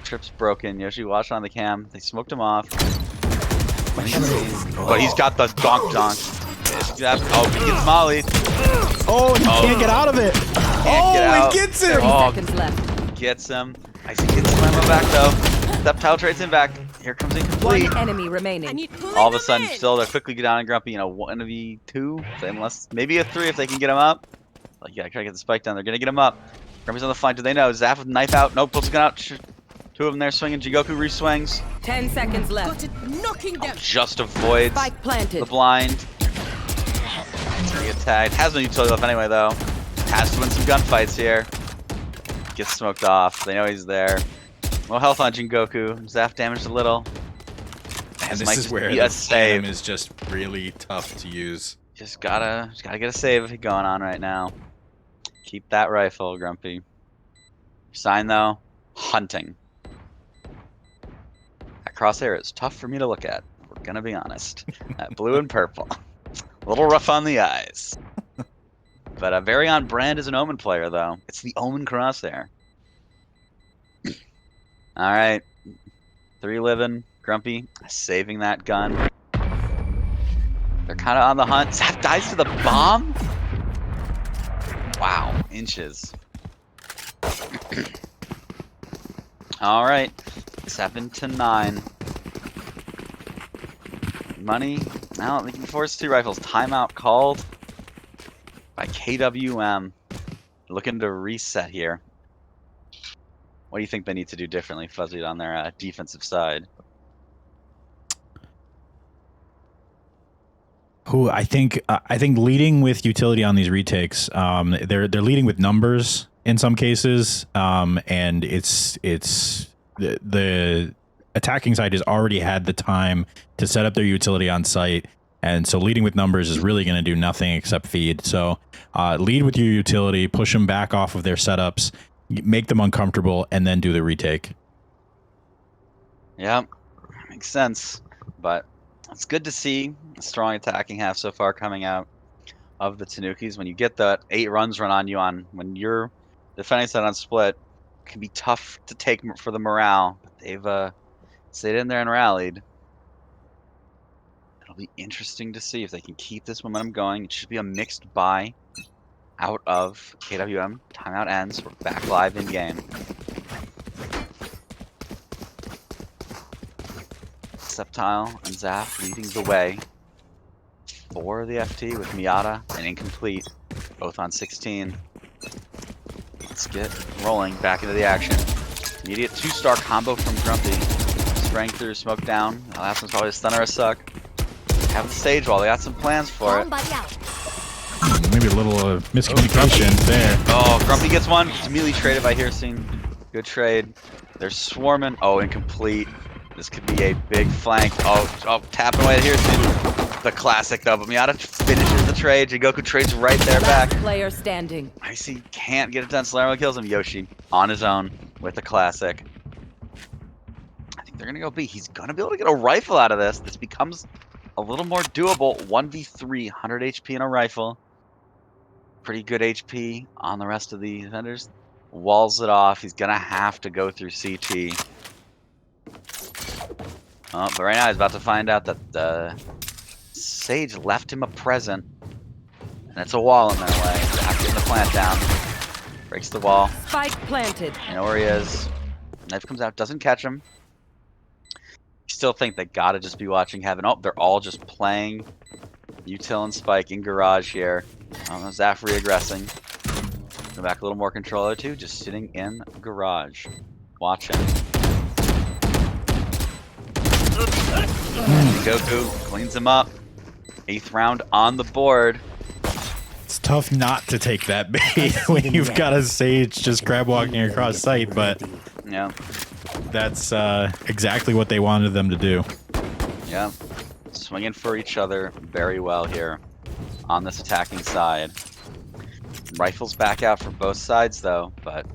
Trip's broken. Yoshi watched on the cam. They smoked him off. But he's got the donk. Oh, he gets mollied. Oh, he can't get out of it. Oh, he gets him. 30 Oh, seconds left. gets him. Icy gets him back though. Septile trades him back. Here comes incomplete. One enemy remaining. All of a sudden, still they'll quickly get down and Grumpy. 1v2, unless maybe a 3 if they can get him up. Like, yeah, try to get the spike down. They're gonna get him up. Grumpy's on the flank. Do they know? Zaf with knife out. Nope, pulls the gun out. 2 of them there swinging. Jigoku re-swings. 10 seconds left. Just avoids Spike planted. the blind. Get tagged. Has no utility left anyway, though. Has to win some gunfights here. Gets smoked off. They know he's there. No health on Jingoku. Zaf damaged a little. And This this might is just where be the a save. save is just really tough to use. Just gotta get a save going on right now. Keep that rifle, Grumpy. Sign though, hunting. That crosshair is tough for me to look at. We're gonna be honest. That blue and purple, a little rough on the eyes. But very on brand as an Omen player though. It's the Omen crosshair. All right, 3 living. Grumpy saving that gun. They're kind of on the hunt. Zap dies to the bomb? Wow, inches. All right, 7-9. Money. Now they can force 2 rifles. Timeout called by KWM. Looking to reset here. What do you think they need to do differently, Fuzzy, on their defensive side? Who I think leading with utility on these retakes. They're leading with numbers in some cases, and it's the attacking side has already had the time to set up their utility on site, and so leading with numbers is really going to do nothing except feed. So lead with your utility, push them back off of their setups, make them uncomfortable, and then do the retake. Yeah, makes sense, but it's good to see a strong attacking half so far coming out of the Tanukis. When you get the 8 runs run on you when you're defending side on split, it can be tough to take for the morale, but they've stayed in there and rallied. It'll be interesting to see if they can keep this momentum going. It should be a mixed buy out of KWM. Timeout ends. We're back live in game. Septile and Zap leading the way for the FT with Miata and Incomplete, both on 16. Let's get rolling back into the action. Immediate 2-star combo from Grumpy. Spraying through, smoke down. The last one's probably a stun or a suck. Have the stage wall. They got some plans for it. Maybe a little miscommunication there. Oh, Grumpy gets one. It's immediately traded by Hirstein. Good trade. They're swarming. Oh, Incomplete. This could be a big flank. Oh, tapping away at Hirstein. The classic though, but Miata finishes the trade. Jigoku trades right there back. Player standing. Icy can't get it done. Salerno kills him. Yoshi on his own with the classic. I think they're gonna go B. He's gonna be able to get a rifle out of this. This becomes a little more doable. 1v3, 100 HP in a rifle. Pretty good HP on the rest of the defenders. Walls it off. He's gonna have to go through CT. Oh, but right now he's about to find out that Sage left him a present. And it's a wall in their way. Zap getting the plant down. Breaks the wall. Spike planted. You know where he is. Knife comes out, doesn't catch him. You still think they gotta just be watching Heaven. Oh, they're all just playing Util and Spike in garage here. Zaf reaggressing. Go back a little more controller too, just sitting in garage. Watching. Goku cleans him up. 8th round on the board. It's tough not to take that bait when you've got a Sage just crab walking across sight, but yeah, that's exactly what they wanted them to do. Yeah, swinging for each other very well here on this attacking side. Rifles back out for both sides though, but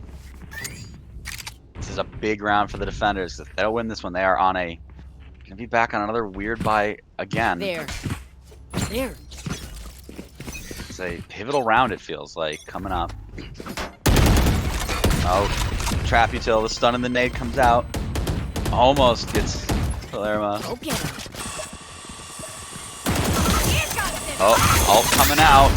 this is a big round for the defenders. If they'll win this one, they are on a gonna be back on another weird buy again. There. It's a pivotal round, it feels like, coming up. Oh, trap util, the stun and the nade comes out. Almost gets Palermo. Go get him. Oh, all coming out.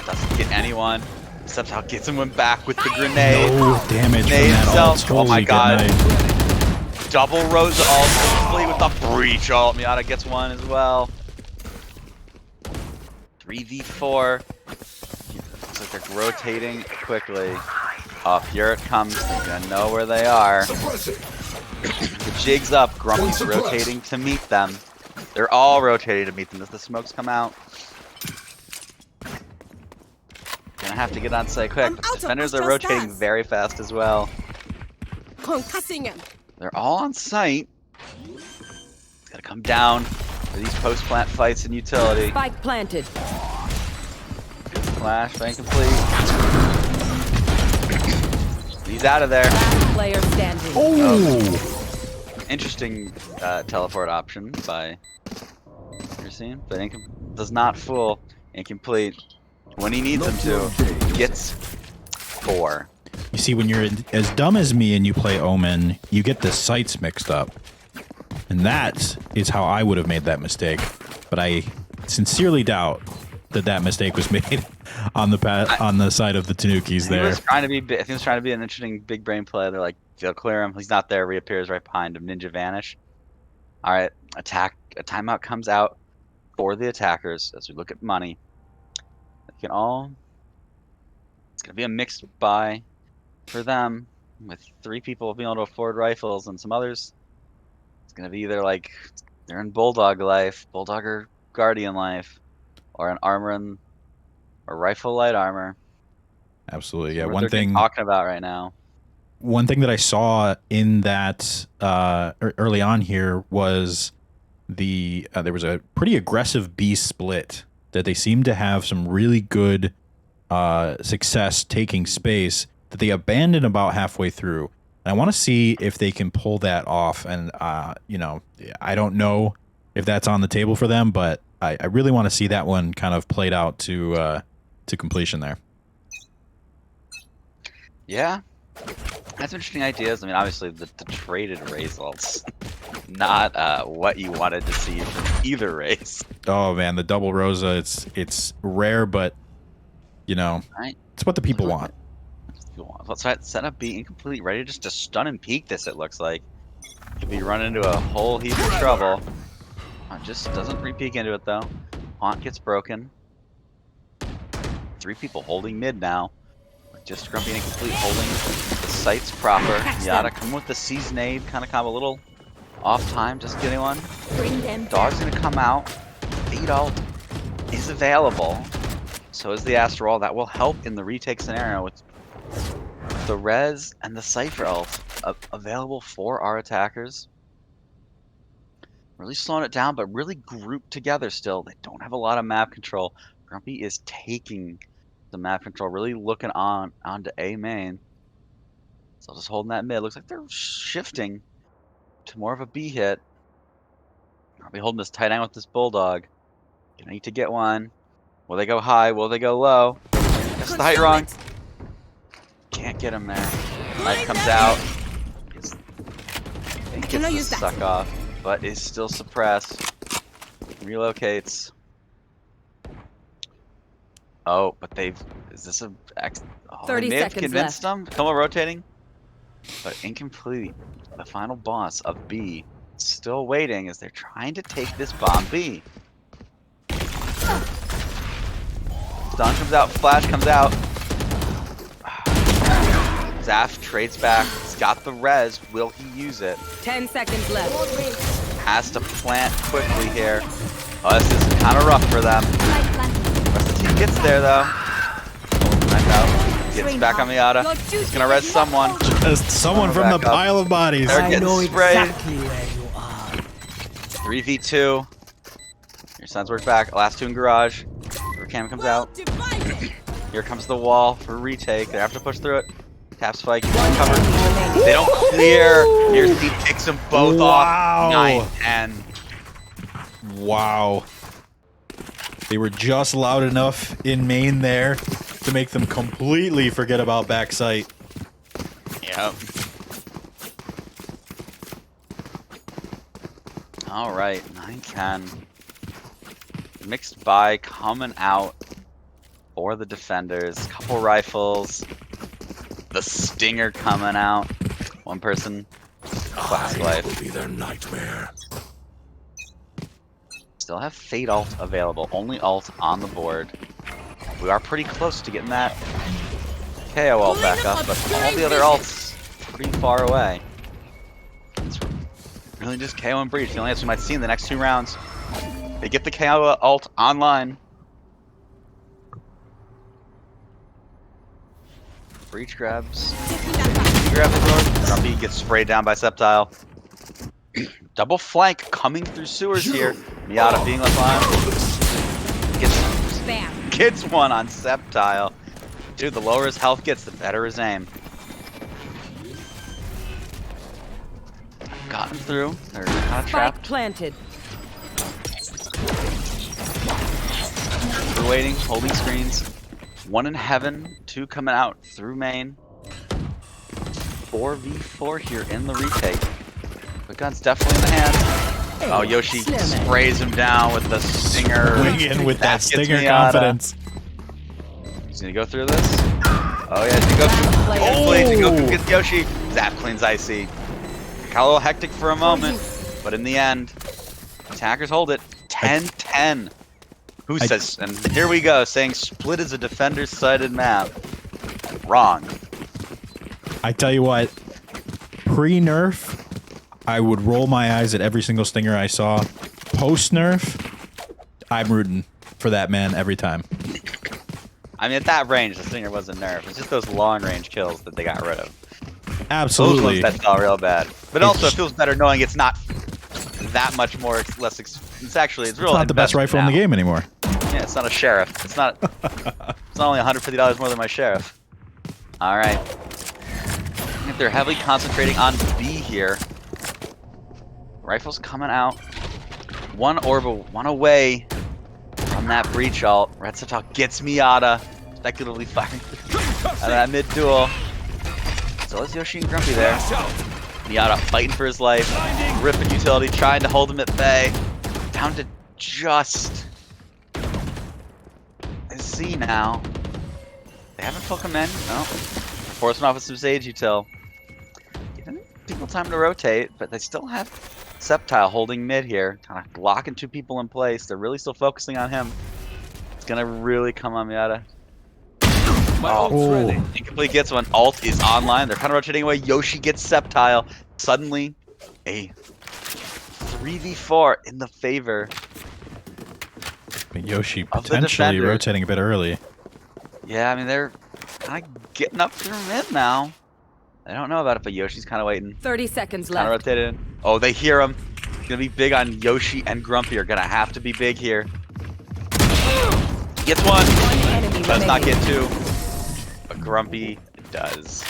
Doesn't get anyone. Except how gets him back with the grenade. No damage from Nade that ult. himself. Oh my Holy god. good night. Double Rose ult, complete with the breach ult. Miata gets one as well. 3v4. Looks like they're rotating quickly. Up here it comes. They're gonna know where they are. The jig's up. Grumpy's rotating to meet them. They're all rotating to meet them as the smokes come out. Gonna have to get on site quick, but the defenders are rotating very fast as well. They're all on site. It's gotta come down for these post-plant fights and utility. Spike planted. Good flash, incomplete. He's out of there. Last player standing. Oh! Interesting teleport option by You're but does not fool. Incomplete. When he needs him to, gets 4. You see, when you're as dumb as me and you play Omen, you get the sights mixed up. And that is how I would have made that mistake. But I sincerely doubt that mistake was made on the side of the Tanukis there. He was trying to be. I think he was trying to be an interesting big brain play. They're like, they'll clear him. He's not there. Reappears right behind him. Ninja vanish. All right, attack. A timeout comes out for the attackers as we look at money. They can all. It's gonna be a mixed buy for them with 3 people being able to afford rifles and some others. It's gonna be either like they're in Bulldog life, Bulldog or Guardian life, or an armor and or rifle light armor. Absolutely, yeah. What One they're thing talking about right now. One thing that I saw in that early on here was there was a pretty aggressive B split that they seemed to have some really good success taking space that they abandoned about halfway through. And I want to see if they can pull that off. And you know, I don't know if that's on the table for them, but I really want to see that one kind of played out to completion there. Yeah, that's interesting ideas. I mean, obviously the traded results, not what you wanted to see from either race. Oh man, the double Rosa, it's rare, but you know, Right. it's what the people want. Let's set up B incomplete, ready just to stun and peek this. It looks like could be run into a whole heap of trouble. Just doesn't re-peek into it though. Haunt gets broken. 3 people holding mid now. Just Grumpy and Incomplete holding the sights proper. Yada coming with the seasonade kind of combo, a little off time, just getting one. Bring them Dog's gonna come out. Fade ult is available. So is the Astral. That will help in the retake scenario with the res and the Cypher ult available for our attackers. Really slowing it down, but really grouped together still. They don't have a lot of map control. Grumpy is taking the map control, really looking onto A main. So just holding that mid. Looks like they're shifting to more of a B hit. I'll be holding this tight end with this Bulldog. Gonna need to get one. Will they go high? Will they go low? That's the height wrong. Can't get him there. Knife comes out. Gets the suck off, but is still suppressed. Relocates. Oh, but is this a... 30 they may have seconds convinced left. them. Come on, rotating. But incomplete. The final boss of B still waiting as they're trying to take this bomb B. Stun comes out, flash comes out. Zaf trades back. He's got the res. Will he use it? 10 seconds left. Has to plant quickly here. Oh, this is kind of rough for them. Rest of the team gets there though. Knife out. Gets back on Miata. He's gonna res someone. Just someone from the pile of bodies. They're getting sprayed. exactly where you are. 3v2. Your son's work back. Last 2 in garage. Cam comes out. Here comes the wall for retake. They have to push through it. Tap spike. Cover. They don't clear. Here's he picks them both off. 9-10. Wow. They were just loud enough in main there to make them completely forget about backside. Yep. All right, 9-10. Mixed buy coming out for the defenders. Couple rifles. The Stinger coming out. One person. Class life. Will be their nightmare. Still have Fate ult available. Only ult on the board. We are pretty close to getting that KO ult back up, but all the other ults pretty far away. It's really just KO and Breach. The only answer we might see in the next 2 rounds. They get the KO ult online. Breach grabs. He grabs the door. Grumpy gets sprayed down by Sceptile. Double flank coming through sewers here. Miata being left on. Gets one on Sceptile. Dude, the lower his health gets, the better his aim. Got him through. They're kind of Spike trapped. planted. We're waiting, holding screens. 1 in heaven, 2 coming out through main. 4v4 here in the retake. The gun's definitely in the hand. Oh, Yoshi sprays him down with the stinger. Wing in with that gets stinger Miata. confidence. He's gonna go through this. Oh yeah, Jigoku. Hopefully Jigoku gets Yoshi. Zap cleans Icy. Got a little hectic for a moment, but in the end, attackers hold it. 10-10. Who says? And here we go, saying split is a defender's sided map. Wrong. I tell you what, pre-nerf, I would roll my eyes at every single stinger I saw. Post-nerf, I'm rooting for that man every time. I mean, at that range, the stinger wasn't nerfed. It's just those long-range kills that they got rid of. Absolutely. Those ones that felt real bad. But also, it feels better knowing it's not that much more less. It's actually it's real. It's not the best rifle in the game anymore. Yeah, it's not a sheriff. It's not. It's not only $150 more than my sheriff. All right. If they're heavily concentrating on B here, rifles coming out. One orb, one away from that breach ult. Red Talk gets Miata, speculatively firing out of that mid duel. So let's Yoshi and Grumpy there. Miata fighting for his life, ripping utility, trying to hold him at bay. Down to just a Z now. They haven't full command. No. Forcing off with some Sage Util. Giving people time to rotate, but they still have Sceptile holding mid here. Kind of locking two people in place. They're really still focusing on him. It's going to really come on Miata. Oh. Incomplete gets one. Ult is online. They're kind of rotating away. Yoshi gets Sceptile. Suddenly, a 3v4 in the favor Yoshi of the potentially defender. rotating a bit early. Yeah, I mean, they're kind of getting up through mid now. I don't know about it, but Yoshi's kind of waiting. 30 seconds Kind of left. rotated. Oh, they hear him. It's going to be big on Yoshi and Grumpy are going to have to be big here. Gets one. One enemy Does not remaining. get two. But Grumpy does.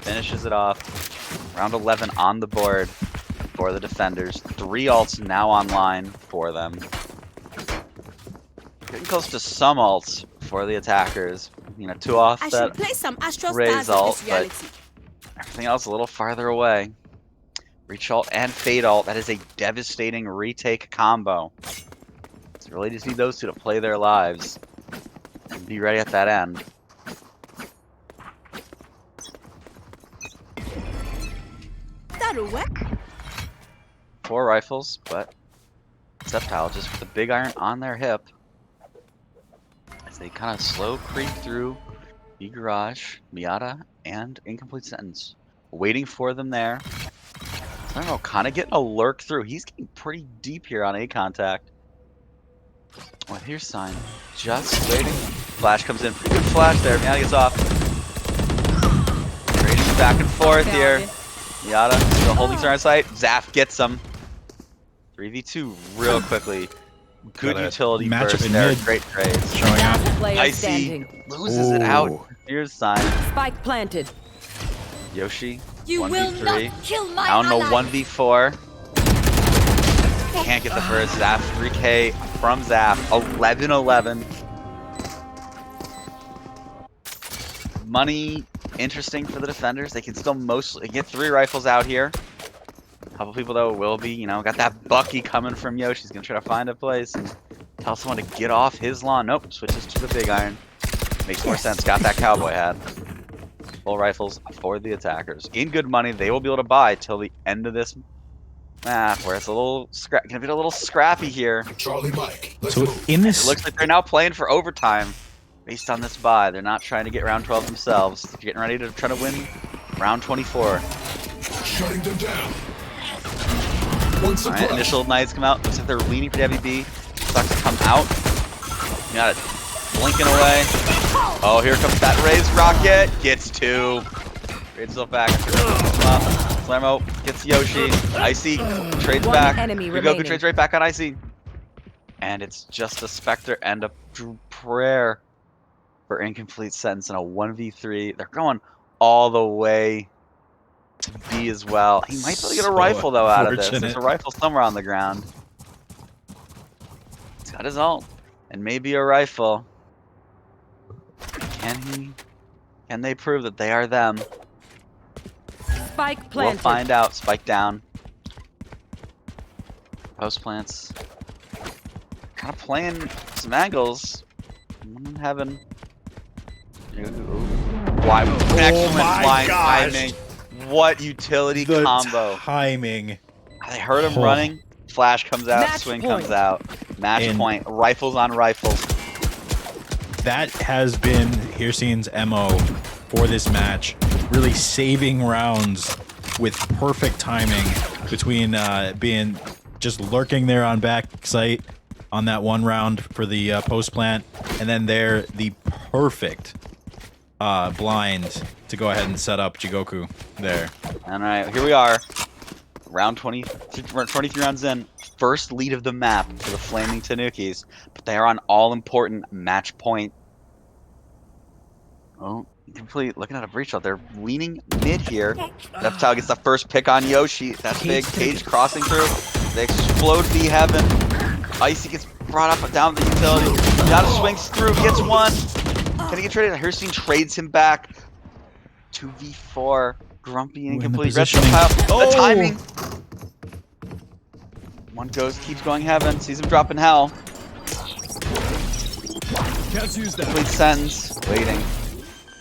Finishes it off. Round 11 on the board for the defenders. 3 ults now online for them. Getting close to some ults for the attackers. You know, 2 off I that should play some Astro Raise Stars in ult, this but reality. everything else a little farther away. Reach ult and fade ult. That is a devastating retake combo. So really just need those two to play their lives and be ready at that end. That'll work. 4 rifles, but Sceptile just with the big iron on their hip as they kind of slow creep through the garage. Miata and Incomplete Sentence waiting for them there. I don't know, kind of getting a lurk through. He's getting pretty deep here on A contact. Oh, here's Sign. Just waiting. Flash comes in. Pretty good flash there. Miata gets off. Trading back and forth here. Miata still holding her on sight. Zaf gets them. 3v2 real quickly. Good Got a utility matchup burst in there. mid. Great trades. Showing up. Last player Icy standing. loses it out. Ooh. Here's Sign. Spike planted. Yoshi. You will 1v3. not kill my Down to ally. 1v4. Can't get the first. Zaf 3k from Zaf. 11-11. Money interesting for the defenders. They can still mostly get 3 rifles out here. A couple people though will be, you know, got that Bucky coming from Yoshi. He's gonna try to find a place and tell someone to get off his lawn. Nope, switches to the big iron. Makes more sense. Got that cowboy hat. Full rifles for the attackers. In good money, they will be able to buy till the end of this map, where it's a little gonna be a little scrappy here. Charlie Mike, let's So move. in It this, looks like they're now playing for overtime based on this buy. They're not trying to get round 12 themselves. They're getting ready to try to win round 24. Shutting them down. One supply. Alright, initial knights come out. Looks like they're leaning for the heavy B. Sucks to come out. You got it. Blinking away. Oh, here comes that raised rocket. Gets 2. Trades himself back. Slammo gets Yoshi. Icy trades One back. enemy Goku remaining. trades right back on Icy. And it's just a Spectre and a prayer for Incomplete Sentence in a 1v3. They're going all the way to B as well. He might be able to get a So rifle though out of this. There's unfortunate. a rifle somewhere on the ground. He's got his ult. And maybe a rifle. Can they prove that they are them? Spike We'll planted. find out. Spike down. Post plants. kind of playing some angles. I'm in heaven. Why? Excellent my blind gosh. timing. What utility The combo. timing. I heard him Oh. running. Flash comes out, Match swing point. comes out. Match And- point. Rifles on rifles. That has been Hircine's MO for this match. Really saving rounds with perfect timing between being just lurking there on back site on that one round for the post plant, and then there the perfect blind to go ahead and set up Jigoku there. All right, here we are. Round 20, 23 rounds in. First lead of the map for the Flaming Tanukis, but they are on all-important match point. Oh, complete looking at a breach out. They're leaning mid here. Reptile gets the first pick on Yoshi. That's big. Cage crossing through. They explode V Heaven. Icy gets brought up and down the utility. Yada swings through, gets one. Can he get traded? Hircine trades him back. 2v4. Grumpy and Ooh, and the incomplete. Red positioning. Reptile. Oh! The timing. One goes, keeps going heaven. Sees him drop in hell. Can't use that. Complete sentence. Waiting.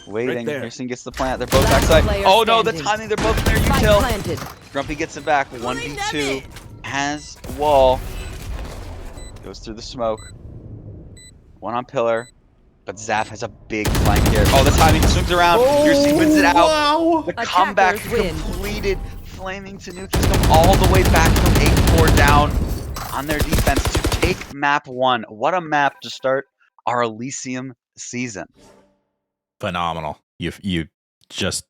Waiting. there. Hircine gets the plant. They're both Last backside. player Oh no, the standing. timing. They're both in their Spike util. planted. Grumpy gets it back. 1v2. Has wall. Goes through the smoke. One on pillar. But Zaf has a big flank here. Oh, the timing swings around. Hircine wins it out. Wow. The comeback Attackers win. completed. Flaming Tanukis come all the way back from 8-4 down on their defense to take map 1. What a map to start our Elysium season. Phenomenal. You just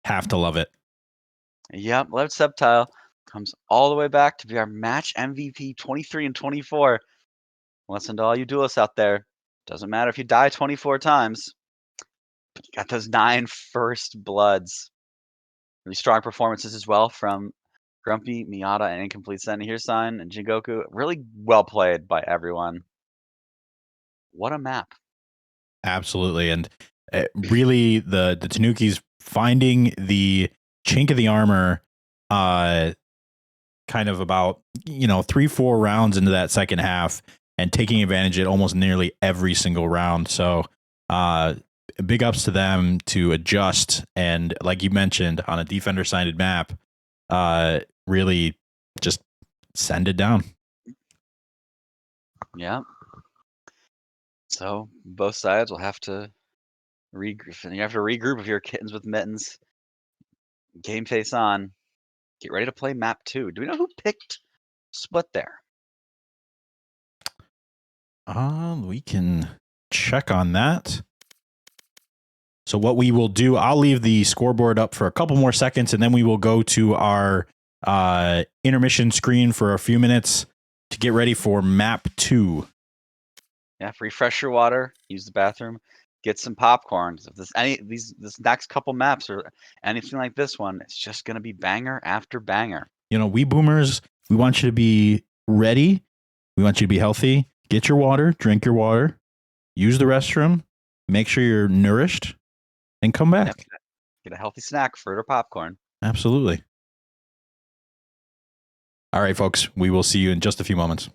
have to love it. Yep, Left Subtile comes all the way back to be our match MVP 23 and 24. Listen to all you duelists out there. Doesn't matter if you die 24 times. But you got those 9 first bloods. Really strong performances as well from Grumpy, Miata, and Incomplete Send Hircine and Jigoku. Really well played by everyone. What a map. Absolutely. And really the Tanukis finding the chink of the armor kind of about 3-4 rounds into that second half and taking advantage of almost nearly every single round. So big ups to them to adjust, and like you mentioned, on a defender sided map, really just send it down. Yeah. So both sides will have to regroup. And you have to regroup if you're Kittens with Mittens. Game face on. Get ready to play map 2. Do we know who picked split there? We can check on that. So what we will do, I'll leave the scoreboard up for a couple more seconds, and then we will go to our intermission screen for a few minutes to get ready for map 2. Yeah, refresh your water, use the bathroom, get some popcorn. If this next couple maps or anything like this one, it's just gonna be banger after banger. We boomers, we want you to be ready. We want you to be healthy. Get your water, drink your water, use the restroom, make sure you're nourished, and come back. Yep. Get a healthy snack, fruit or popcorn. Absolutely. All right, folks, we will see you in just a few moments.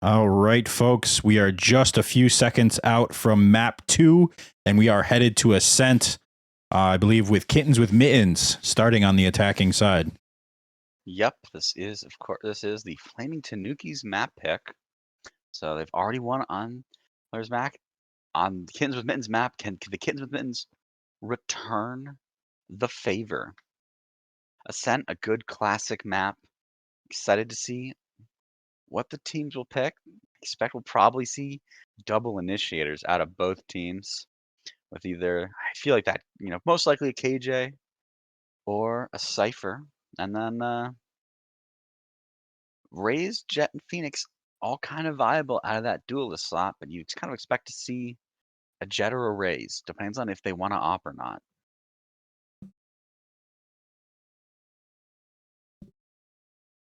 All right, folks, we are just a few seconds out from map 2, and we are headed to Ascent, I believe, with Kittens with Mittens, starting on the attacking side. Yep, this is, of course, this is the Flaming Tanukis map pick. So they've already won on Players Mac. On the Kittens with Mittens map, can the Kittens with Mittens return the favor? Ascent, a good classic map. Excited to see what the teams will pick. Expect we'll probably see double initiators out of both teams with either, I feel like that, most likely a KJ or a Cypher. And then Raze, Jet, and Phoenix all kind of viable out of that duelist slot, but you kind of expect to see a Jet or a Raze. Depends on if they want to op or not.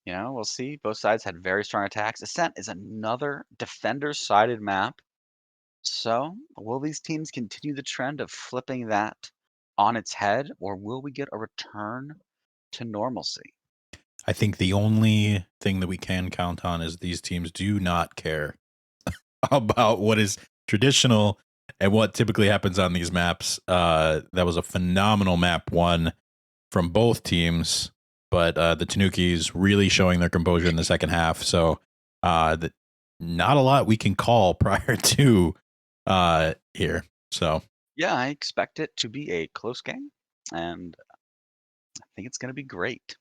We'll see. Both sides had very strong attacks. Ascent is another defender-sided map. So, will these teams continue the trend of flipping that on its head, or will we get a return to normalcy? I think the only thing that we can count on is these teams do not care about what is traditional and what typically happens on these maps. That was a phenomenal map 1 from both teams, but the Tanukis really showing their composure in the second half. So not a lot we can call prior to here. So Yeah, I expect it to be a close game, and I think it's going to be great.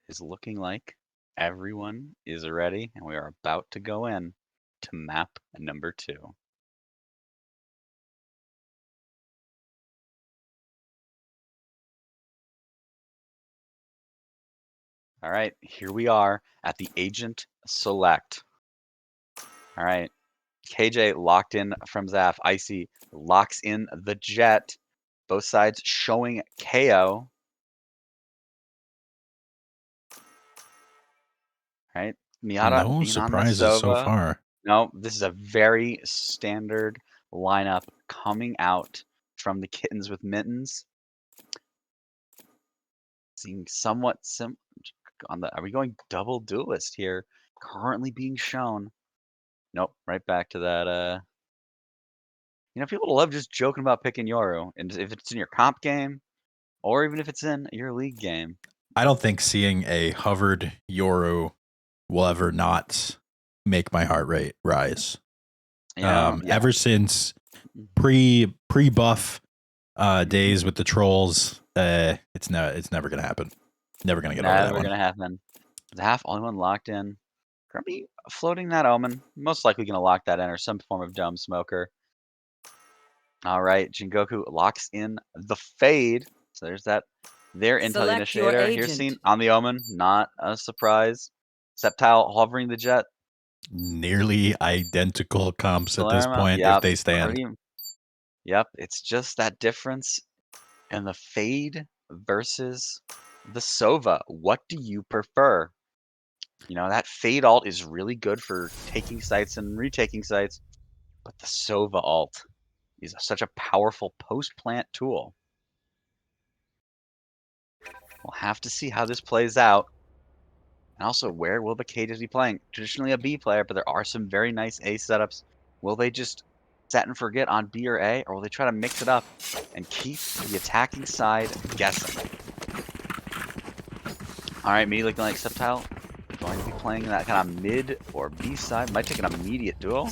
It's looking like everyone is ready, and we are about to go in to map number 2. All right, here we are at the agent select. All right, KJ locked in from Zaf. Icy locks in the Jet. Both sides showing KO. Right, Miata no being on the surprises so Sova. far. No, this is a very standard lineup coming out from the Kittens with Mittens. Seeing somewhat on the. Are we going double duelist here? Currently being shown. Nope, right back to that. You know, people love just joking about picking Yoru, and if it's in your comp game, or even if it's in your league game. I don't think seeing a hovered Yoru will ever not make my heart rate rise. Yeah. Ever since pre-buff days with the trolls, it's never gonna happen. Never gonna get over that Never one. gonna happen. Zaf, only one locked in. Gonna be floating that Omen. Most likely gonna lock that in or some form of Dome Smoker. All right, Jingoku locks in the Fade. So there's that. Their intel Select your initiator. Here's agent. seen on the Omen. Not a surprise. Sceptile hovering the Jet. Nearly identical comps at this Salerno, point if they stand. Yep, it's just that difference in the Fade versus the Sova. What do you prefer? You know, that Fade alt is really good for taking sites and retaking sites, but the Sova alt is such a powerful post-plant tool. We'll have to see how this plays out. And also, where will the Cages be playing? Traditionally a B player, but there are some very nice A setups. Will they just set and forget on B or A, or will they try to mix it up and keep the attacking side guessing? All right, me looking like Sceptile. Going to be playing that kind of mid or B side. Might take an immediate duel.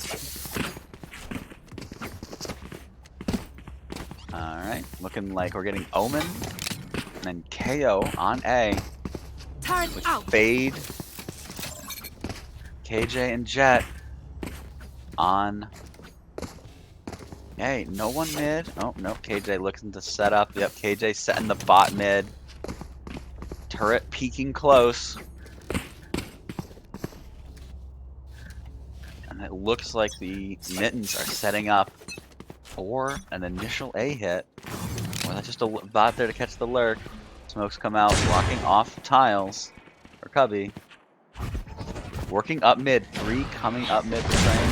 All right, looking like we're getting Omen and then KO on A. Turret With out. Fade, KJ and Jet on. Hey, no one mid. Oh, no, KJ looking to set up. Yep, KJ setting the bot mid. Turret peeking close. And it looks like the Mittens are setting up for an initial A hit. Or that's just a bot there to catch the lurk. Smokes come out, blocking off tiles. Or Cubby. Working up mid. 3 coming up mid to frame.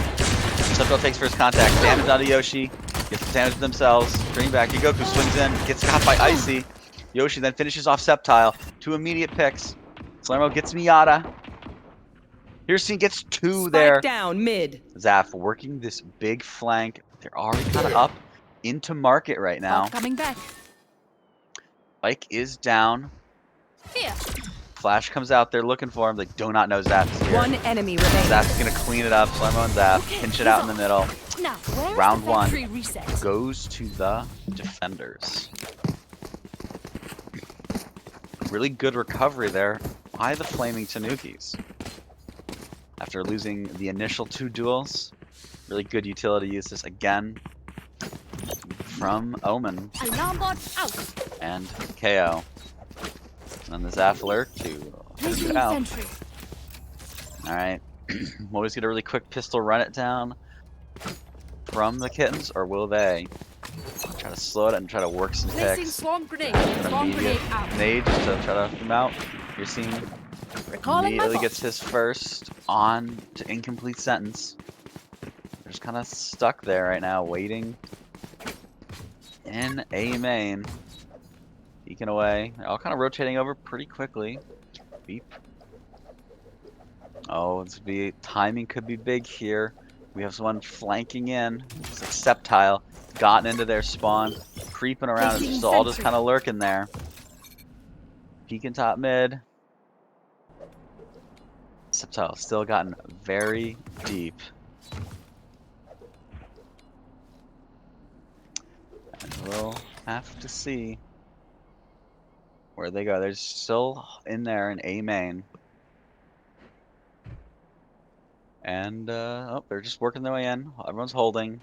Sceptile takes first contact. Damage onto Yoshi. Gets the damage themselves. Bring back. Jingoku swings in. Gets caught by Icy. Yoshi then finishes off Sceptile. 2 immediate picks. Salerno gets Miata. Hircine gets 2 there. Spike down mid. Zaf working this big flank. They're already kind of up into market right now. Coming back. Spike is down. Here. Flash comes out there looking for him. They do not know Zaf is here. One enemy remaining. Zaf's gonna clean it up. Salerno and Zaf pinch it out in the middle. Now, where Round is the one. factory reset? Goes to the defenders. Really good recovery there by the Flaming Tanukis. After losing the initial 2 duels, really good utility to use this again from Omen Alarm bot out. and KO. And the Zaf lurk to finish Placing it out. sentry. Alright. Always get a really quick pistol run it down from the Kittens, or will they try to slow it and try to work some Placing picks? swarm grenade. An Swarm immediate grenade out. nade to try to help him out. You're seeing Recalling my immediately bot. gets his first on to incomplete sentence. They're just kind of stuck there right now, waiting in A main. Peeking away. They're all kind of rotating over pretty quickly. Beep. Oh, timing could be big here. We have someone flanking in. It's like Sceptile. Gotten into their spawn. Creeping around. It's just all just kind of lurking there. Peeking top mid. Sceptile still gotten very deep. have to see where they go. They're still in there in A main. And, oh, they're just working their way in. Everyone's holding.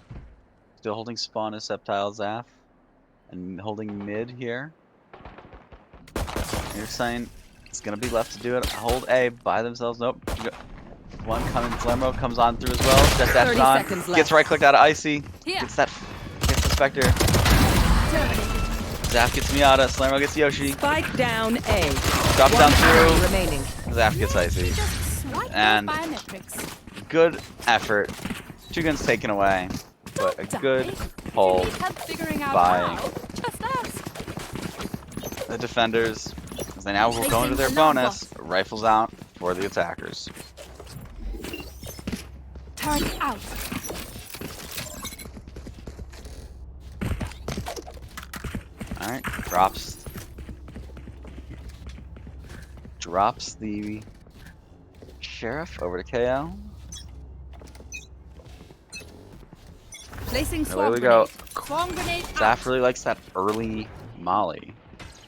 Still holding spawn as Septile Zaf. And holding mid here. You're saying it's going to be left to do it. Hold A by themselves. Nope. One coming. Flammo comes on through as well. Just 30 on. seconds left. Gets right clicked out of Icy. Here. Gets the Spectre. Zaf gets Miata. Slammo gets Yoshi. Spike down A. Drops down through. Remaining. Zaf gets Icy. Just swipe those And- biometrics. Good effort. 2 guns taken away. But a Don't good die. pull. If you need help figuring out by- how, just ask. The defenders, as they now will go into their Placing alarm bonus, rifles out for the attackers. Turret out. Alright, drops the sheriff over to KO. Placing Away swarm we go. grenade. Swarm grenade out. Zaf really likes that early molly.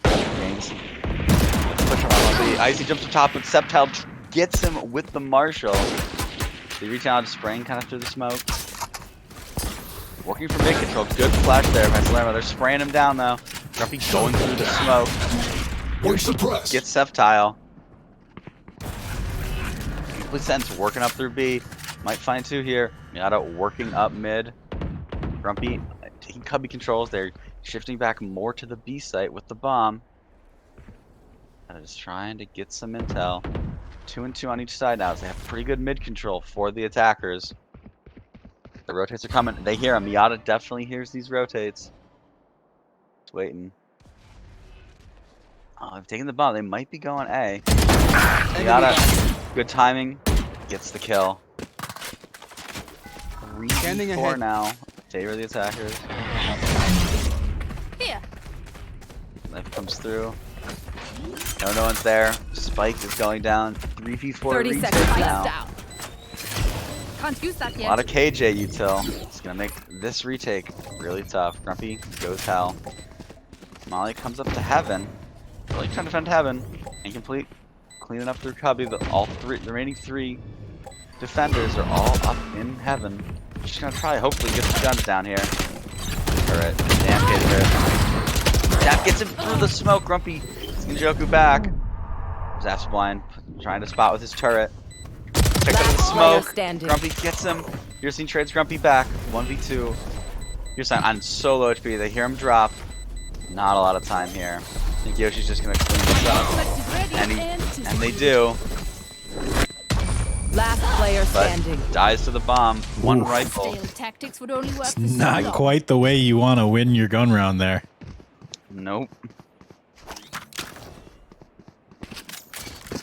Gains. Push him on the Icy jumps to top, but Septile gets him with the Marshall. They reach out, spraying kind of through the smoke. Working for mid control. Good flash there by Salerno. They're spraying him down though. Grumpy going through the smoke. One suppressed. Gets Septile. Complete sense. Working up through B. Might find 2 here. Miata working up mid. Grumpy taking cubby controls. They're shifting back more to the B site with the bomb. And just trying to get some intel. 2 and 2 on each side now. So they have pretty good mid control for the attackers. The rotates are coming. They hear him. Miata definitely hears these rotates. Just waiting. Oh, they've taken the bomb. They might be going A. Miata, good timing. Gets the kill. 3v4 now. Favor the attackers. Here. Knife comes through. No one's there. Spike is going down. 3v4 30 retake seconds Spike's now. down. Can't use that A yet. lot of KJ util. It's gonna make this retake really tough. Grumpy goes hell. Molly comes up to heaven. Really trying to defend heaven. Incomplete. Cleaning up through cubby. The remaining 3 defenders are all up in heaven. Just gonna try, hopefully get the guns down here. Alright, damn KJ. Zap gets him through the smoke. Grumpy Skinjoku back. Zap's blind. Trying to spot with his turret. Picked up the Last player smoke. standing. Grumpy gets him. You're seeing trades Grumpy back. 1v2. You're saying on so low HP. They hear him drop. Not a lot of time here. I think Yoshi's just gonna clean this up. And they do. Last player But standing. dies to the bomb. One Oof. rifle. Stale tactics would only work for Not so long. quite the way you want to win your gun round there. Nope.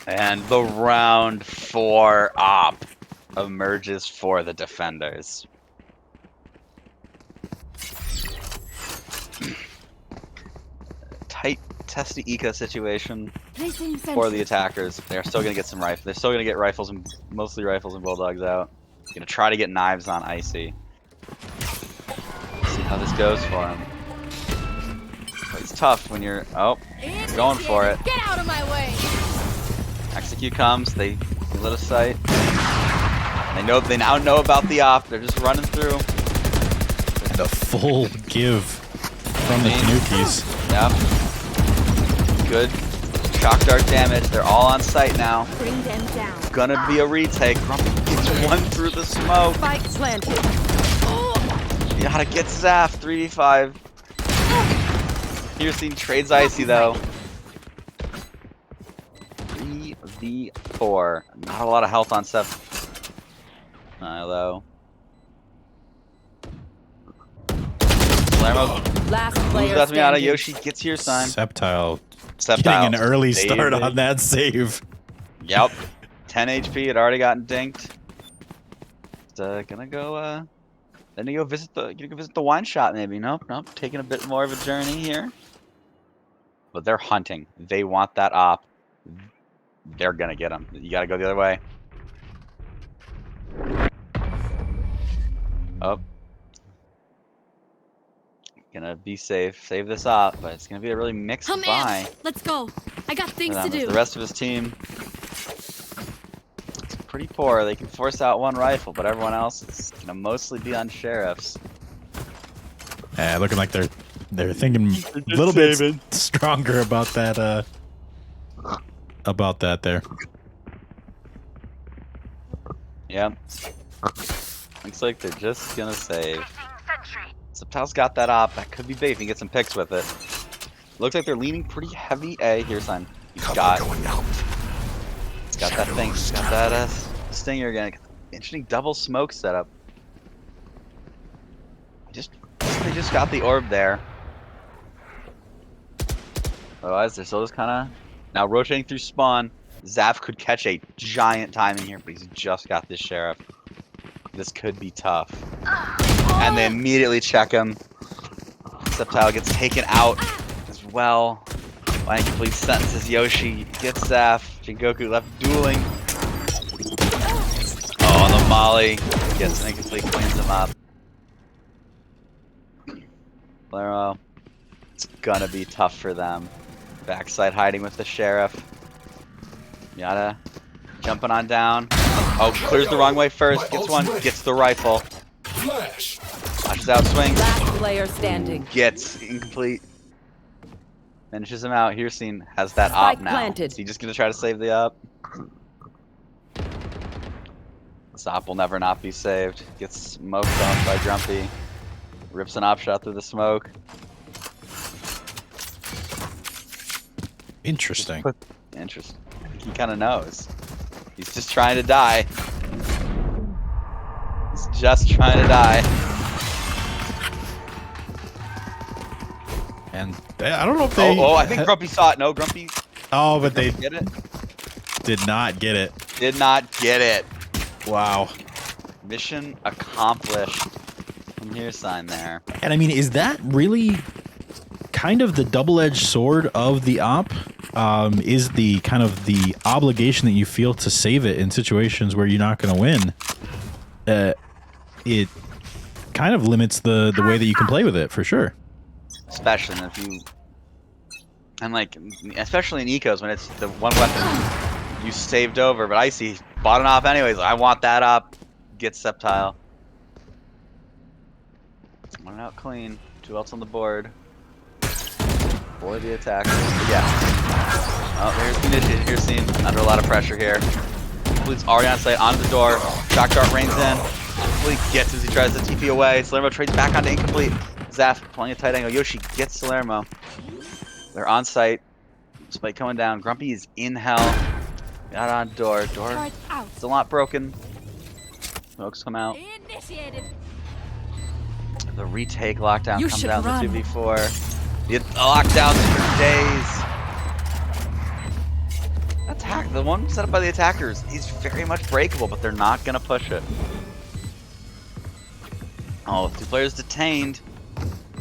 And the round 4 op emerges for the defenders. Tight, testy eco situation Placing for the sentry. attackers. They're still gonna get some rifles. They're still gonna get rifles and mostly rifles and bulldogs out. Gonna try to get knives on Icy. See how this goes for him. It's tough when you're going for it. Get out of my way. Execute comes. They lit a sight. They now know about the op. They're just running through. And a full give from the Tanukis. Yep. Good shock dart damage. They're all on site now. Bring them down. Gonna be a retake. Grumpy gets one through the smoke. Spike planted. You gotta get Zaf. 3v5. You're seeing trades Icy though. 3v4. Not a lot of health on Seth. Though. Palermo Last moves player out to Miata. standing. Yoshi gets here sign. Septile Septile. getting an early Saved start it. on that save. Yep. 10 HP. Had already gotten dinked. Gonna go. Then you go visit the wine shop maybe. Nope. Taking a bit more of a journey here. But they're hunting. They want that op. They're gonna get him. You gotta go the other way. Gonna be safe. Save this up, but it's gonna be a really mixed I'm buy. amped. Let's go. I got things for to them, as do. the rest of his team, it's pretty poor. They can force out one rifle, but everyone else is gonna mostly be on sheriffs. Looking like they're thinking a little bit stronger about that. About that there. Yep. Looks like they're just gonna save. Subtile's got that op. That could be bait if he gets some picks with it. Looks like they're leaning pretty heavy A. Here's son. He's got that thing. He's got that stinger again. Interesting double smoke setup. They just got the orb there. Otherwise, they're still just kind of now rotating through spawn. Zaf could catch a giant timing here, but he's just got this sheriff. This could be tough. And they immediately check him. Subtile gets taken out as well. By incomplete sentences, Yoshi gets Zaf. Jingoku left dueling. Oh, and the Molly gets an incomplete, cleans him up. Palermo, it's gonna be tough for them. Backside hiding with the sheriff. Yada jumping on down. Oh, clears the wrong way first. Gets one. Gets the rifle. Flash. Flashes out, swings. Last player standing. Gets incomplete. Finishes him out. Here's seen has that Spike op now. planted. Is he just gonna try to save the op? This op will never not be saved. Gets smoked on by Grumpy. Rips an op shot through the smoke. Interesting. Interesting. He kind of knows. He's just trying to die. He's just trying to die. And I don't know if they. Oh, I think Grumpy saw it. No, Grumpy. Oh, but they Get it? did not get it. Did not get it. Wow. Mission accomplished. From here, sign there. And I mean, is that really kind of the double-edged sword of the op? Is the kind of the obligation that you feel to save it in situations where you're not going to win? It kind of limits the way that you can play with it, for sure. Especially if you, and like, especially in ecos when it's the one weapon you saved over, but Icy bought it off anyways. I want that up. Get Septile. One out clean. 2 outs on the board. For the attack. Yeah. Oh, there's the initiative. Here's seen under a lot of pressure here. Complete's already on site, onto the door. Shock dart rains in. Complete gets as he tries to TP away. Salermo trades back onto incomplete. Zaf playing a tight angle. Yoshi gets Salermo. They're on site. Spike coming down. Grumpy is in hell. Got on door. Door Charge out. still not broken. Smokes come out. Initiated. The retake lockdown You comes should down run. the 2v4. The lockdowns for days. Attack, the one set up by the attackers is very much breakable, but they're not gonna push it. Oh, 2 players detained.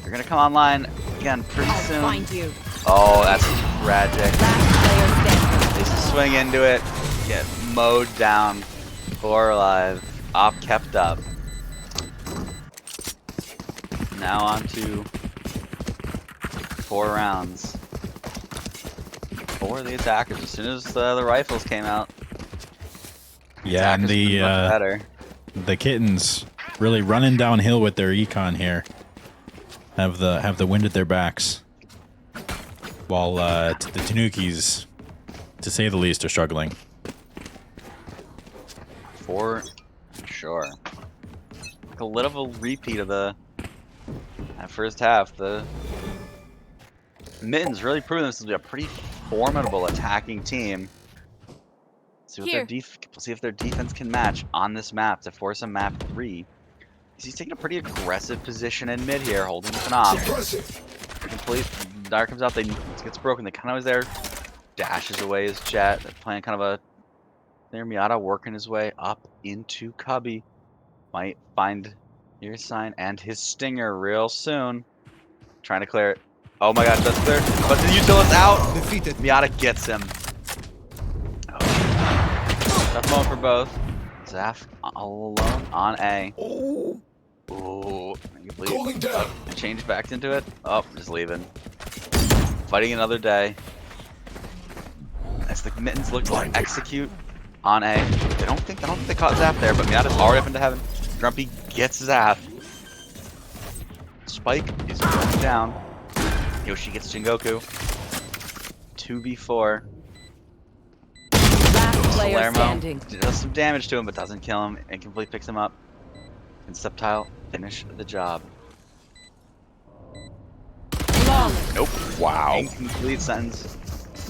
They're gonna come online again pretty I'll soon. find you. Oh, that's tragic. Last player standing. They swing into it, get mowed down. 4 alive. Op kept up. Now on to 4 rounds. For the attackers. As soon as the rifles came out, Yeah, and attackers been much better. the Kittens really running downhill with their econ here. Have the wind at their backs, while the Tanukis, to say the least, are struggling. For sure. Like a little of a repeat of that first half. The Mittens really proving this to be a pretty formidable attacking team. See if their defense can match on this map to force a map 3. He's taking a pretty aggressive position in mid here, holding with an op. Complete. Dart comes out, gets broken. They kind of was there. Dashes away his jet. They're playing kind of a. There, Miata working his way up into Cubby. Might find your sign and his stinger real soon. Trying to clear it. Oh my gosh, that's clear. But the Utilit's out. Defeated. Miata gets him. Oh. Tough moment for both. Zaf all alone on A. Oh. Ooh. Calling down. Change back into it. Oh, just leaving. Fighting another day. As the Mittens look to execute on A. I don't think they caught Zap there, but Miata's already up into heaven. Grumpy gets Zap. Spike is going down. Yoshi gets Jingoku. 2v4. Last player Salermo standing. does some damage to him, but doesn't kill him. Incomplete picks him up. And Subtile finish the job. Flawless. Nope. Wow. Incomplete sentence.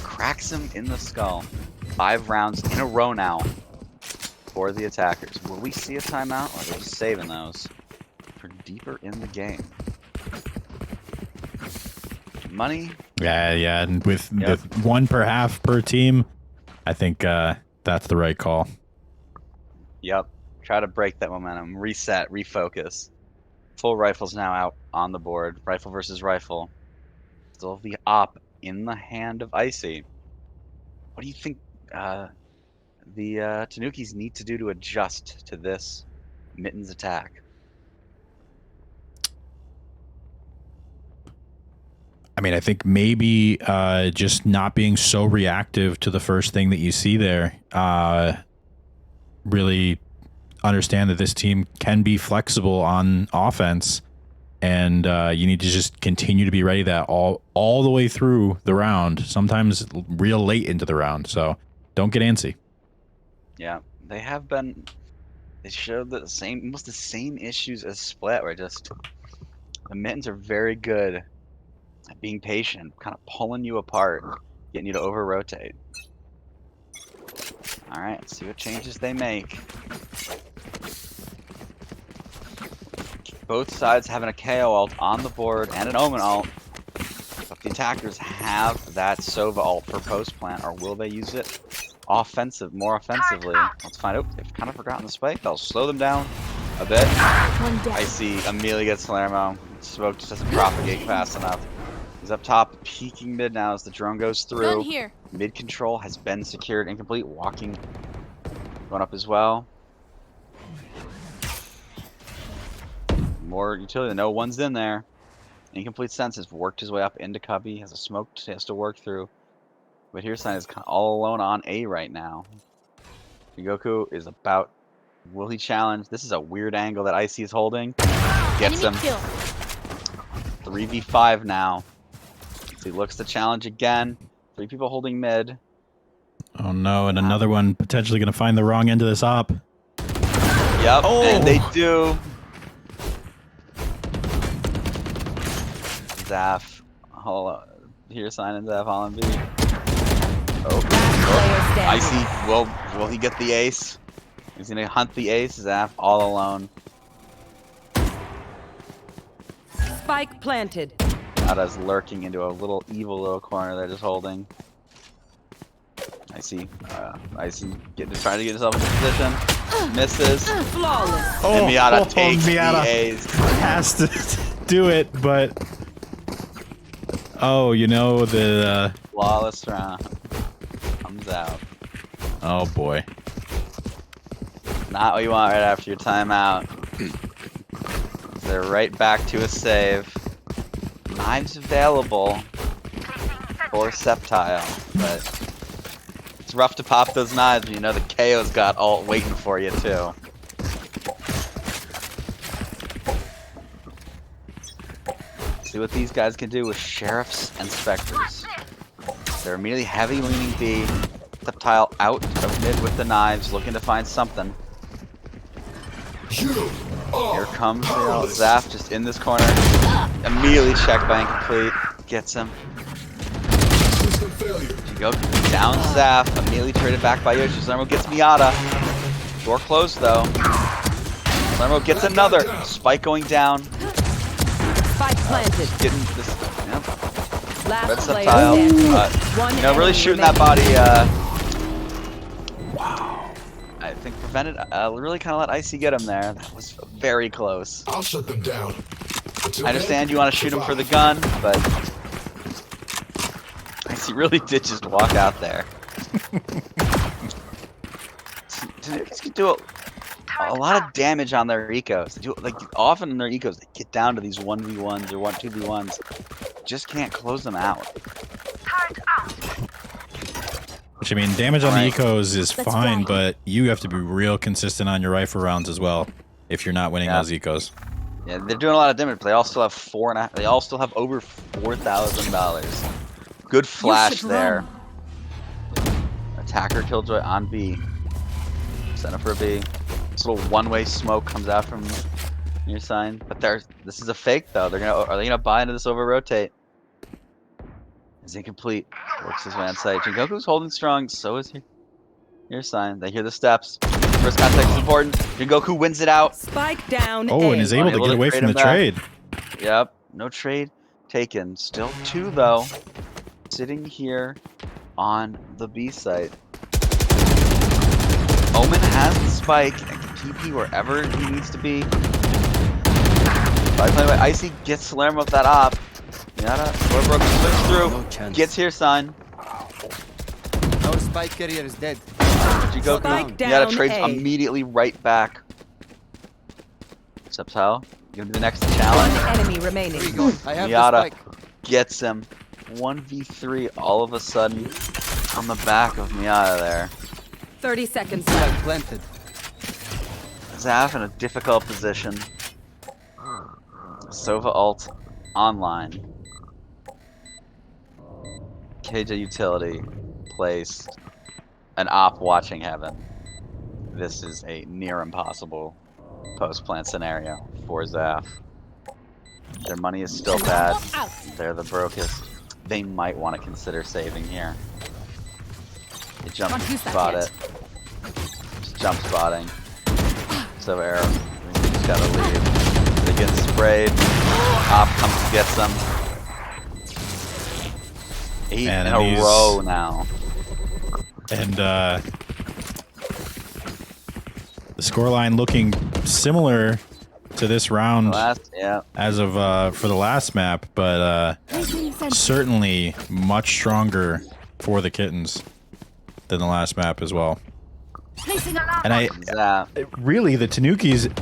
Cracks him in the skull. 5 rounds in a row now for the attackers. Will we see a timeout, or are they just saving those for deeper in the game? Money. Yeah, and with the 1 per half per team, I think that's the right call. Yep. Try to break that momentum. Reset. Refocus. Full rifles now out on the board. Rifle versus rifle. Still the op in the hand of Icy. What do you think the Tanukis need to do to adjust to this Mittens attack? I mean, I think maybe just not being so reactive to the first thing that you see there. Really understand that this team can be flexible on offense, and you need to just continue to be ready that all the way through the round. Sometimes real late into the round, so don't get antsy. Yeah, they have been. They showed the same, almost the same issues as Split, where just the Mittens are very good at being patient, kind of pulling you apart, getting you to over rotate. All right, let's see what changes they make. Both sides having a KO ult on the board and an Omen ult. But the attackers have that Sova ult for post plant, or will they use it more offensively? Let's find out. They've kind of forgotten the spike. They'll slow them down a bit. I see Amelia gets Salermo. Smoke just doesn't propagate fast enough. He's up top, peeking mid now as the drone goes through. Gun here. Mid control has been secured. Incomplete. Walking. Going up as well. More utility. No one's in there. Incomplete sense has worked his way up into Cubby. Has a smoke he has to work through. But here's Sign is kind of all alone on A right now. Goku is about. Will he challenge? This is a weird angle that Icy is holding. Gets him. 3v5 now. So he looks to challenge again. 3 people holding mid. Oh no, and another one potentially going to find the wrong end of this op. Yep, and they do. Zaf. Hold on. Here's Sign and Zaf all in B. Oh. Icy, will he get the ace? He's gonna hunt the ace. Zaf all alone. Spike planted. Nada's lurking into a little evil little corner they're just holding. Icy trying to get himself into position. Misses. Flawless. And Miata takes the ace. Has to do it, but the Flawless round comes out. oh boy. Not what you want right after your timeout. They're right back to a save. Knives available for Septile, but it's rough to pop those knives when you know the KO's got ult waiting for you too. See what these guys can do with Sheriffs and Spectres. They're immediately heavy leaning B. Septile out of mid with the knives, looking to find something. Here comes Zaf just in this corner. Immediately checked by Incomplete. Gets him. Goku down Zaf. Immediately traded back by Yoshi. Salermo gets Miata. Door closed though. Salermo gets another. Spike going down. Spike planted. Getting this. Yeah. Red Last player Septile. standing. Really shooting that body. Wow. I think prevented. Really kind of let Icy get him there. That was very close. I'll shut them down. I understand you want to shoot him for the gun, but Icy really did just walk out there. Tanukis can do a lot of damage on their ecos. They do, like often in their ecos, they get down to these 1v1s or 2v1s. Just can't close them out. Which I mean, damage on Right. the ecos is That's fine, right. but you have to be real consistent on your rifle rounds as well if you're not winning Yeah. those ecos. Yeah, they're doing a lot of damage, but they all still have they all still have over $4,000. Good flash should there. Attacker killjoy on B. Center for B. This little one-way smoke comes out from your sign, but this is a fake though. Are they gonna buy into this over rotate? Is incomplete. Works his way on site. Jingoku's holding strong. So is your sign. They hear the steps. First contact is important. Jingoku wins it out. Spike down. Oh, A. and is able to Unable get to away trade from the him back. trade. Yep. No trade taken. Still 2 though. Sitting here on the B site. Omen has the spike and can TP wherever he needs to be. By the way, Icy gets Salermo with that op. Yada, Broken swings through. No chance. Gets here, sign. Our spike carrier is dead. Jingoku. Spike Yada down trades A. immediately right back. Septile, gonna be the next One challenge. enemy remaining. I have the Miata spike. gets him. 1v3 all of a sudden on the back of Miata there. 30 seconds Spike left. planted. Zaf in a difficult position. Sova ult online. KJ utility placed. An op watching heaven. This is a near impossible post-plant scenario for Zaf. Their money is still bad. They're the brokest. They might want to consider saving here. They jump Can't use that spot yet. it. Just jump spotting. So arrow. Just gotta leave. They get sprayed. Op comes and gets them. 8 in a Enemies. row now. And the scoreline looking similar to this round Yeah. as of for the last map, but certainly much stronger for the Kittens than the last map as well. And Zaf. really, the Tanukis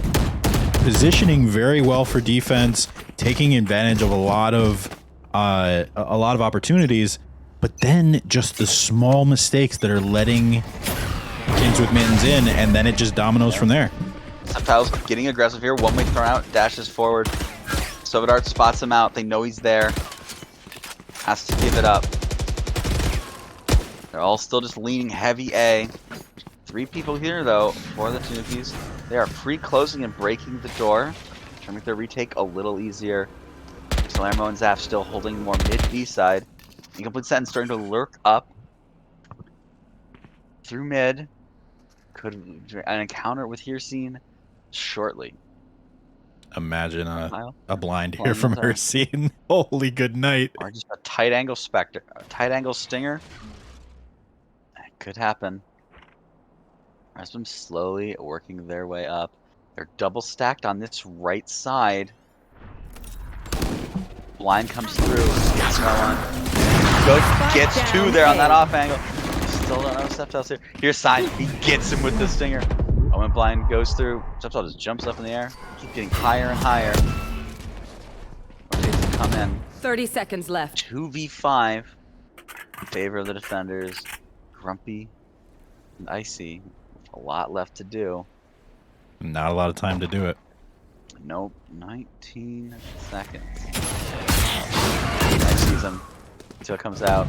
positioning very well for defense, taking advantage of a lot of opportunities, but then just the small mistakes that are letting Kittens with Mittens in, and then it just dominoes from there. Subtile's getting aggressive here. One way thrown out, dashes forward. Sovidart spots him out. They know he's there. Has to give it up. They're all still just leaning heavy A. 3 people here though for the Tanukis. They are pre-closing and breaking the door. Trying to make their retake a little easier. Salermo and Zaf still holding more mid-B side. Incomplete sentence starting to lurk up. Through mid. Could an encounter with here seen shortly. Imagine Kyle? a blind here Blind from is her out. scene. Holy good night. Or just a tight angle spectre, a tight angle stinger. That could happen. Rest of them slowly working their way up. They're double stacked on this right side. Blind comes through. Gets one. Gets 2 there on that off angle. Still don't know Septile's here. Here's Sign. He gets him with the stinger. Oh, when Blind goes through, Septile just jumps up in the air. Keep getting higher and higher. Rotates to come in. 30 seconds left. 2v5 in favor of the defenders. Grumpy and Icy. A lot left to do. Not a lot of time to do it. Nope. 19 seconds. I sees him until it comes out.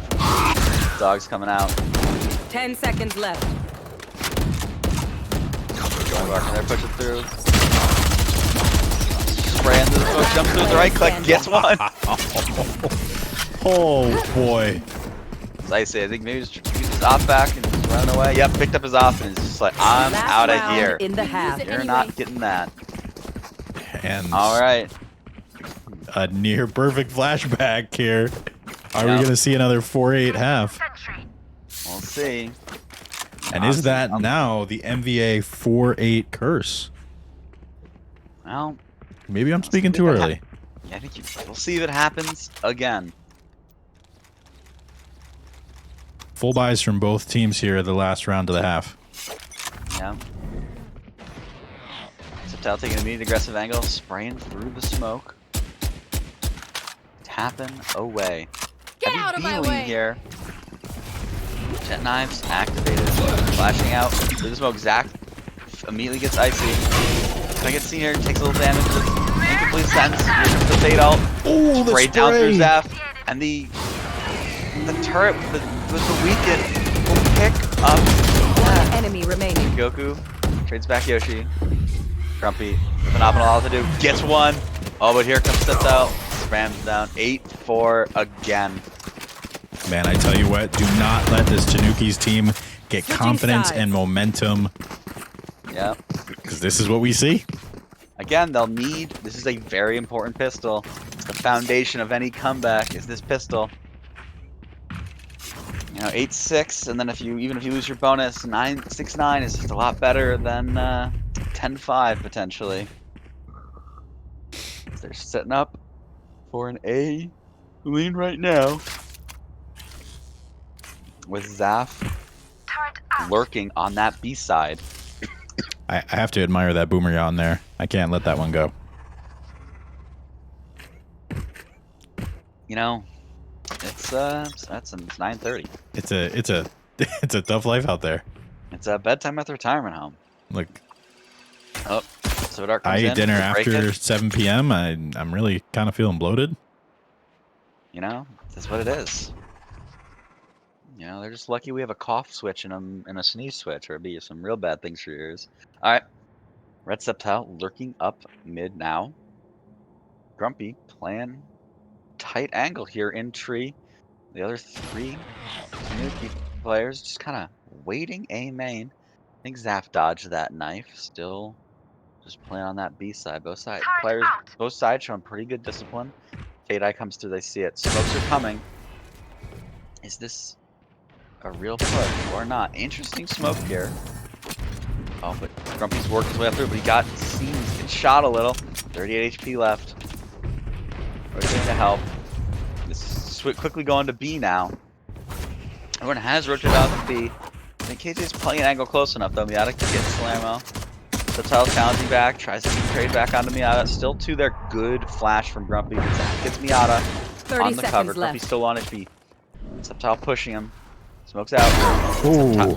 Dog's coming out. 10 seconds left. Dog barking there, push it through. Spray into the smoke, jumps through with the right click, gets one. Oh boy. As I say, I think maybe just use his op back and just run away. Yep, picked up his op and is just like, I'm Last out of round here. in the half. You're not getting that. And Alright. a near perfect flashback here. Are we Yep. going to see another 4-8 half? We'll see. And is that now the MVA 4-8 curse? Well, Maybe I'm speaking too early. yeah, I think we'll see if it happens again. Full buys from both teams here the last round of the half. Yeah. Subtile taking an immediate aggressive angle, spraying through the smoke. Tapping away. Get Heavy out of my B-wing way. here. Jet knives activated. Flashing out through the smoke. Zach immediately gets icy. Gonna get seen here. Takes a little damage. Incomplete sentence. Here comes the fade out. Oh, the Spray down through spray. Zaf. And the turret with the weaken will pick up that. Enemy remaining. Goku trades back Yoshi. Grumpy, phenomenal all to do. Gets one. Oh, but here comes Subtile. Spams down. 8-4 again. Man, I tell you what, do not let this Tanukis team get Switching confidence sides. and momentum, Yep. because this is what we see. Again, they'll need. This is a very important pistol. It's the foundation of any comeback. Is this pistol? You know, 8-6, and then even if you lose your bonus, 9-6-9 is just a lot better than 10-5 potentially. They're setting up for an A lean right now, with Zaf lurking on that B side. I have to admire that boomer yawn there. I can't let that one go. You know, it's 9:30. It's a it's a tough life out there. It's bedtime at the retirement home. Look, Oh, so dark comes I in. ate dinner Break after it. 7 p.m. I'm really kind of feeling bloated. You know, that's what it is. You know, they're just lucky we have a cough switch and a sneeze switch, or it'd be some real bad things for your ears. All right, Red Subtile lurking up mid now. Grumpy playing tight angle here in tree. The other three Tanuki players just kind of waiting A main. I think Zaf dodged that knife. Still just playing on that B side. Both sides showing pretty good discipline. Fade Eye comes through, they see it. Smokes are coming. Is this a real push or not? Interesting smoke here. Oh, but Grumpy's worked his way up through, but he got seen, getting shot a little. 38 HP left. Rotating to help. This is quickly going to B now. Everyone has rotated out to B. I think KJ's playing an angle close enough though. Miata can get Slammo. Subtile challenging back, tries to trade back onto Miata. Still to their good flash from Grumpy. Gets Miata 30 on the seconds cover. left. Grumpy's still on HP. Subtile pushing him. Smokes out. Ooh.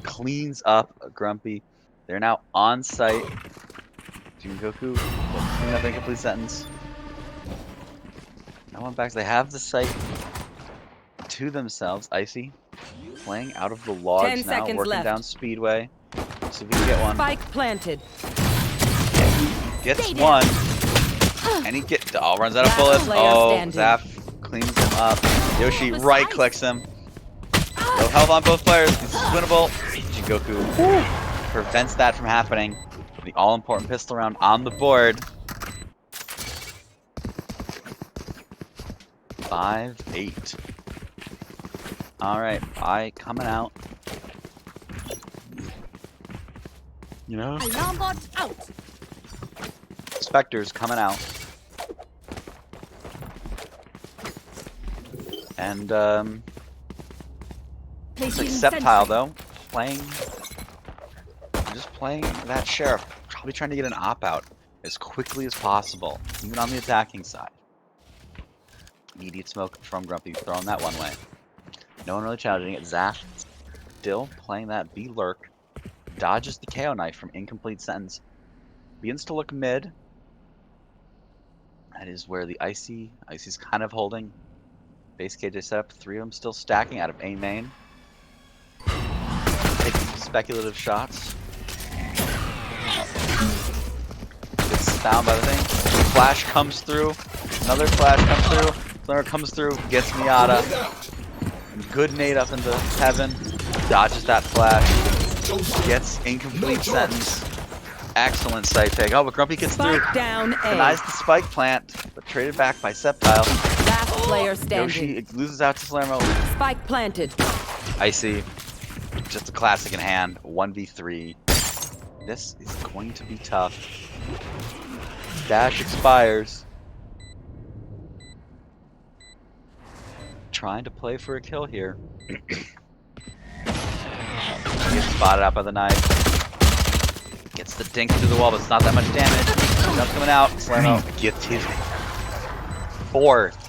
Cleans up Grumpy. They're now on site. Goku will clean up incomplete sentence. No one backs. They have the site to themselves. Icy playing out of the 10 logs now, seconds working left. down Speedway. See if we can get one. Spike planted. Gets Stay one. And he runs out of Last bullets. player Oh, standing. Zaf cleans him up. Yoshi Precise. right clicks him. No health on both players. This is winnable. Goku prevents that from happening. The all-important pistol round on the board. 5-8. All right, I coming out. You know, Alarm bot out. Spectre's coming out. And looks like Placing Septile sentry. though, just playing that sheriff, probably trying to get an op out as quickly as possible, even on the attacking side. Immediate smoke from Grumpy, throwing that one way. No one really challenging it. Zaf still playing that B lurk, dodges the KO knife from incomplete sentence, begins to look mid. That is where the Icy's kind of holding. Base KJ setup, 3 of them still stacking out of A main. Taking some speculative shots. Gets found by the thing. Flash comes through. Another flash comes through. Flamer comes through. Gets Miata. Good nade up into heaven. Dodges that flash. Gets incomplete sentence. Excellent sight take. Oh, but Grumpy gets through. Spike down A. Denies the spike plant, but traded back by Septile. Last player standing. Yoshi loses out to Slammo. Spike planted. Icy. Just a classic in hand. 1v3. This is going to be tough. Dash expires. Trying to play for a kill here. Gets spotted out by the knife. Gets the dink through the wall, but it's not that much damage. Jump's coming out. Salerno gets his 4th.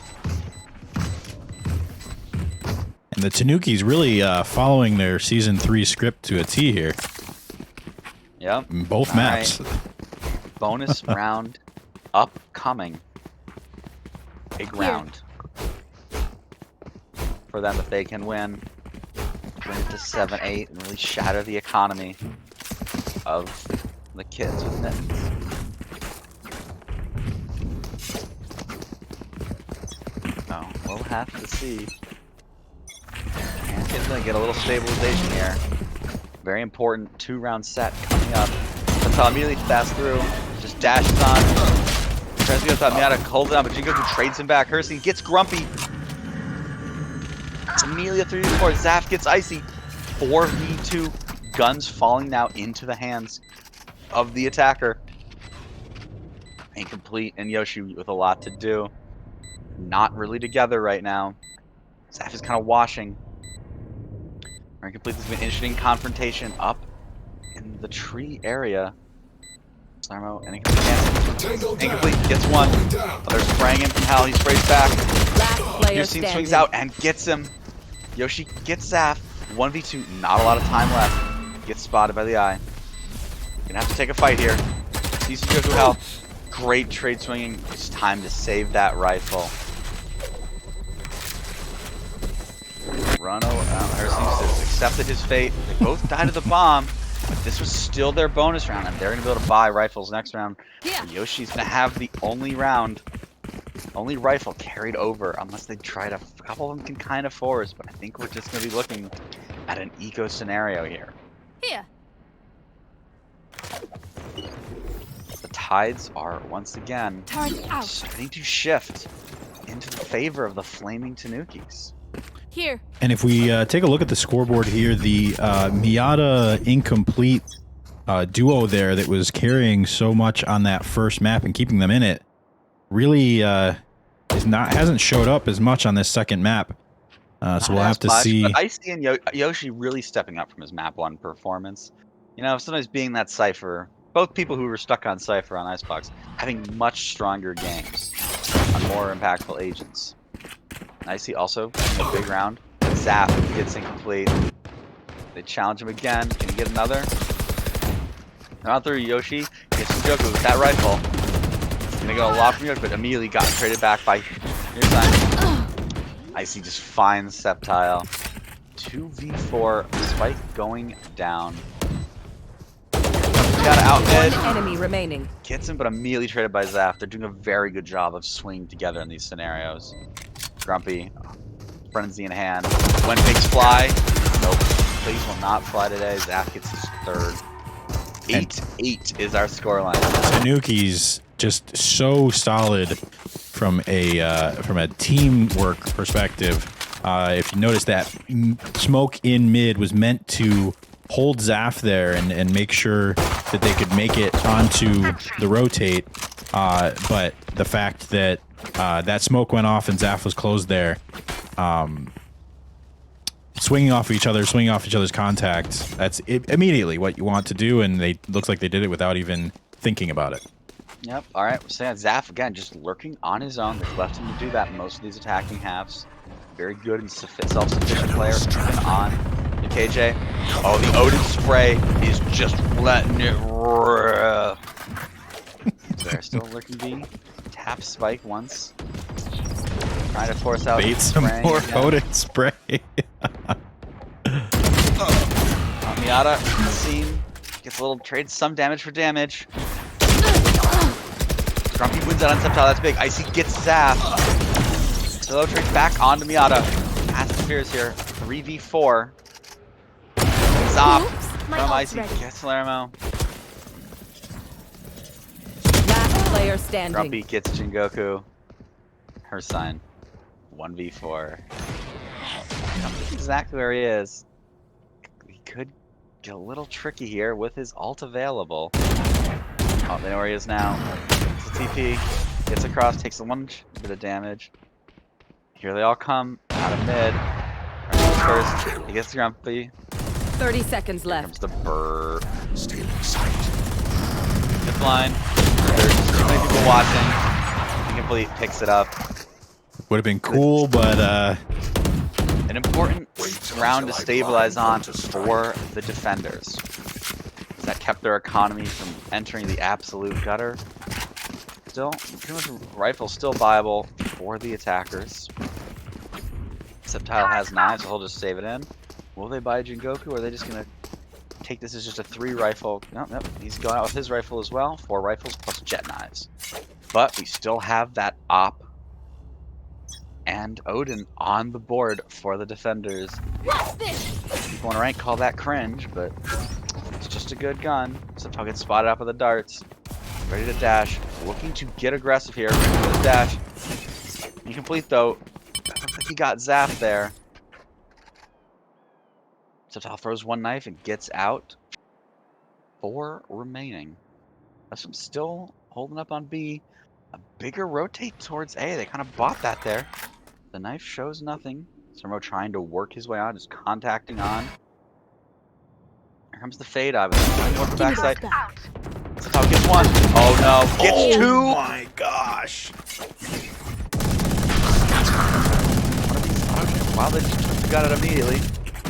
And the Tanukis really following their season 3 script to a T here. Yep. In both All maps. right. Bonus round upcoming. Big round for them if they can win. Bring it to 7-8 and really shatter the economy of the Kittens with Mittens. Oh, we'll have to see. Kittens gonna get a little stabilization here. Very important 2-round set coming up. That's immediately fast through. Just dashes on. Tries to go without Miata, holds it on, but Jingoku trades him back. Hersey gets grumpy. Amelia 3v4. Zaf gets icy. 4v2. Guns falling now into the hands of the attacker. Incomplete and Yoshi with a lot to do. Not really together right now. Zaf is kind of washing. Incomplete. This has been an interesting confrontation up in the tree area. Salerno and Incomplete gets one. They're spraying him from hell. He sprays back. Last player Yoshi standing. swings out and gets him. Yoshi gets Zaf. 1v2. Not a lot of time left. Gets spotted by the eye. Gonna have to take a fight here. Sees Jingoku health. Great trade swinging. It's time to save that rifle. Runo has accepted his fate. They both died to the bomb, but this was still their bonus round, and they're gonna be able to buy rifles next round. Yeah. And Yoshi's gonna have the only rifle carried over, unless they try to. A couple of them can kind of force, but I think we're just gonna be looking at an eco scenario here. Here. The tides are once again Turn out. starting to shift into the favor of the flaming Tanukis. Here. And if we take a look at the scoreboard here, the Miata incomplete duo there that was carrying so much on that first map and keeping them in it really hasn't showed up as much on this second map. So we'll have to see. But Icy and Yoshi really stepping up from his map 1 performance. You know, sometimes being that Cypher, both people who were stuck on Cypher on Icebox, having much stronger games on more impactful agents. Icy also in a big round. Zap gets incomplete. They challenge him again. Can he get another? Round 3, Yoshi gets Jingoku with that rifle. He's gonna go a lot from Yoshi, but immediately got traded back by your time. Icy just finds Sceptile. 2v4, Spike going down. Got out mid. One enemy remaining. Gets him, but immediately traded by Zaf. They're doing a very good job of swinging together in these scenarios. Grumpy, frenzy in hand. When pigs fly, nope. Pigs will not fly today. Zaf gets his 3rd. 8-8 is our scoreline. Tanukis just so solid from a teamwork perspective. If you notice that smoke in mid was meant to hold Zaf there and make sure that they could make it onto the rotate, but the fact that that smoke went off and Zaf was closed there, swinging off each other's contacts, that's immediately what you want to do, and looks like they did it without even thinking about it. Yep, alright, we're saying Zaf again, just lurking on his own. They've left him to do that in most of these attacking halves. Very good and self-sufficient player, even on the KJ. Oh, the Odin spray is just letting it rip. They're still lurking B. Tap Spike once. Trying to force out. Bait some more Odin spray. Miata, scene. Gets a little trade, some damage for damage. Grumpy wins out on Sceptile, that's big. Icy gets Zaf. Solo trades back onto Miata. Passive Spheres here. 3v4. Zop from Icy. Gets Salerno. Last player standing. Grumpy gets Jingoku. Her sign. 1v4. That's exactly where he is. He could get a little tricky here with his ult available. Oh, they know where he is now. It's a TP. Gets across, takes a bit of damage. Here they all come out of mid. First, he gets Grumpy. 30 seconds Here left. comes the burr. Still in sight. Good blind. There's too many people watching. Incomplete picks it up. Would have been cool, but An important round to stabilize on for the defenders. That kept their economy from entering the absolute gutter. Still, pretty much rifle still viable for the attackers. Septile has knives, so he'll just save it in. Will they buy Jingoku, or are they just gonna take this as just a 3 rifle? No, nope. He's going out with his rifle as well. 4 rifles plus jet knives. But we still have that op and Odin on the board for the defenders. People on rank call that cringe, but it's just a good gun. Septile gets spotted up with the darts. Ready to dash. Looking to get aggressive here. Ready for the dash. Incomplete though. Looks like he got zapped there. Septile throws 1 knife and gets out. 4 remaining. Elysium still holding up on B. A bigger rotate towards A. They kind of bought that there. The knife shows nothing. Sermo trying to work his way on, just contacting on. Here comes the fade out of it. Trying to work the backside. Septile gets 1. Oh no. Gets 2. oh my gosh. Wow, they just got it immediately.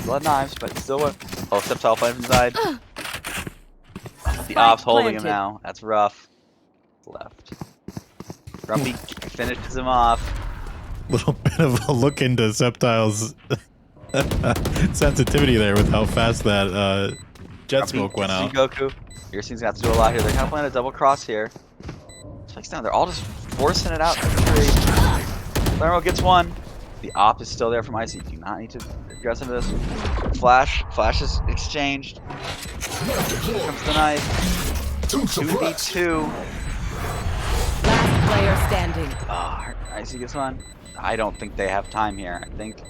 Blood knives, but still what? Oh, Septile fighting inside. The ops holding him now. That's rough. Left. Grumpy finishes him off. Little bit of a look into Septile's sensitivity there with how fast that jet smoke went out. Goku. Your team's gonna have to do a lot here. They're kind of playing a double cross here. Spikes down. They're all just forcing it out. Thermo gets 1. The op is still there from Icy. Do not need to aggress into this. Flash. Flash is exchanged. Here comes the knife. 2v2. Last player standing. Oh, Icy gets 1. I don't think they have time here. I think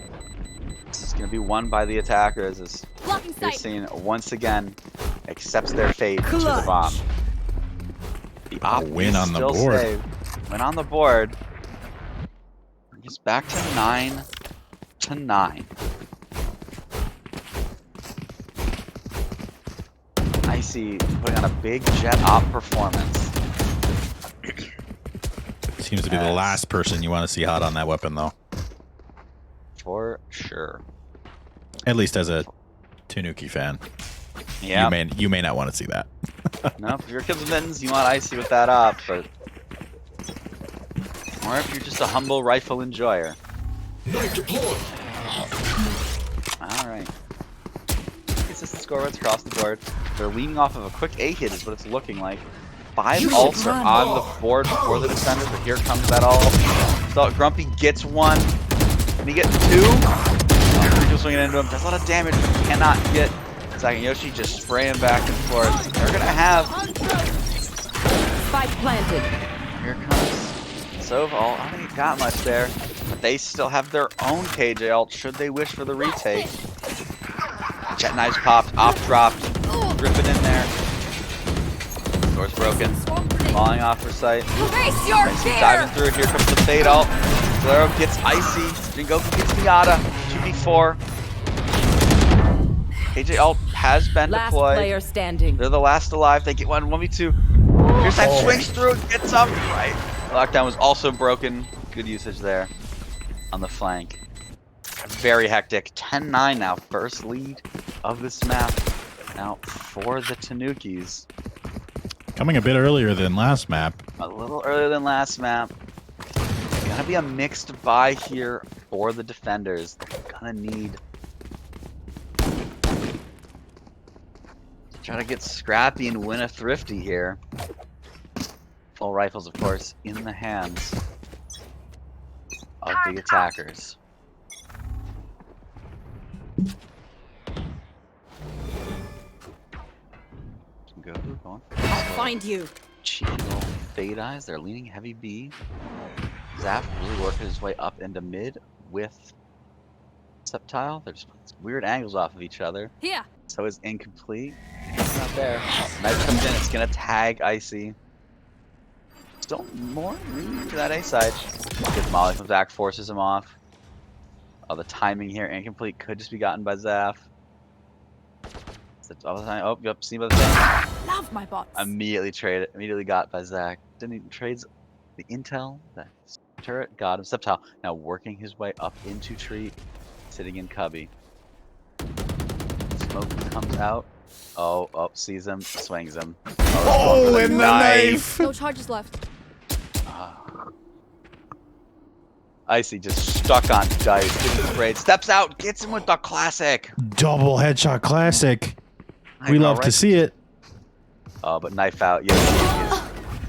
this is going to be won by the attackers as Blocking you're sight. seeing once again accepts their fate to the bomb. The op Win is on the still board. saved. Win on the board. It's back to 9-9. Icy putting on a big jet op performance. Seems to be the last person you want to see hot on that weapon, though. For sure. At least as a Tanuki fan. Yeah. You may not want to see that. No, if you're Kittens, Mittens, you want Icy with that op, but or if you're just a humble rifle enjoyer. Knife deployed. Alright. Consistent score runs across the board. They're leaning off of a quick A hit is what it's looking like. 5 ults are on the board for the defenders, but here comes that ult. So Grumpy gets 1. Can he get 2? Rico swinging into him. Does a lot of damage. Cannot get second. Yoshi just spraying back and forth. They're gonna have. Spike planted. Here comes Sova. I don't think it got much there, but they still have their own KJ ult should they wish for the retake. Jet knives popped, op dropped, ripping in there. Door's broken, falling off for sight. Face your fear. Diving through. Here comes the fade ult. Galero gets Icy. Jingoku gets Miata. 2v4. KJ ult has been Last deployed. player standing. They're the last alive. They get 1v2. Here's that swings through. Gets up right. Lockdown was also broken. Good usage there on the flank. Very hectic. 10-9 now. First lead of this map now for the Tanukis. Coming a bit earlier than last map. A little earlier than last map. Gonna be a mixed buy here for the defenders. They're gonna need to try to get scrappy and win a thrifty here. Full rifles, of course, in the hands of the attackers. Going I'll find you. cheeky little fade eyes. They're leaning heavy B. Zaf really working his way up into mid with Septile. They're just weird angles off of each other. Here. So is incomplete. It's not there. Knife comes in. It's gonna tag Icy. Still more leaning to that A side. Good Molly comes back, forces him off. Oh, the timing here incomplete could just be gotten by Zaf. Oh, yep. See by the thing. Love my bots. Immediately traded. Immediately got by Zach. Didn't even trades the intel. The turret got him. Septile. Now working his way up into tree, sitting in cubby. Smoke comes out. Oh, sees him, swings him. Oh, and the knife. No charges left. Icy just stuck on dice. Getting sprayed. Steps out. Gets him with the classic. Double headshot classic. I We know, love to right? see it. Oh, but knife out. Yoshi is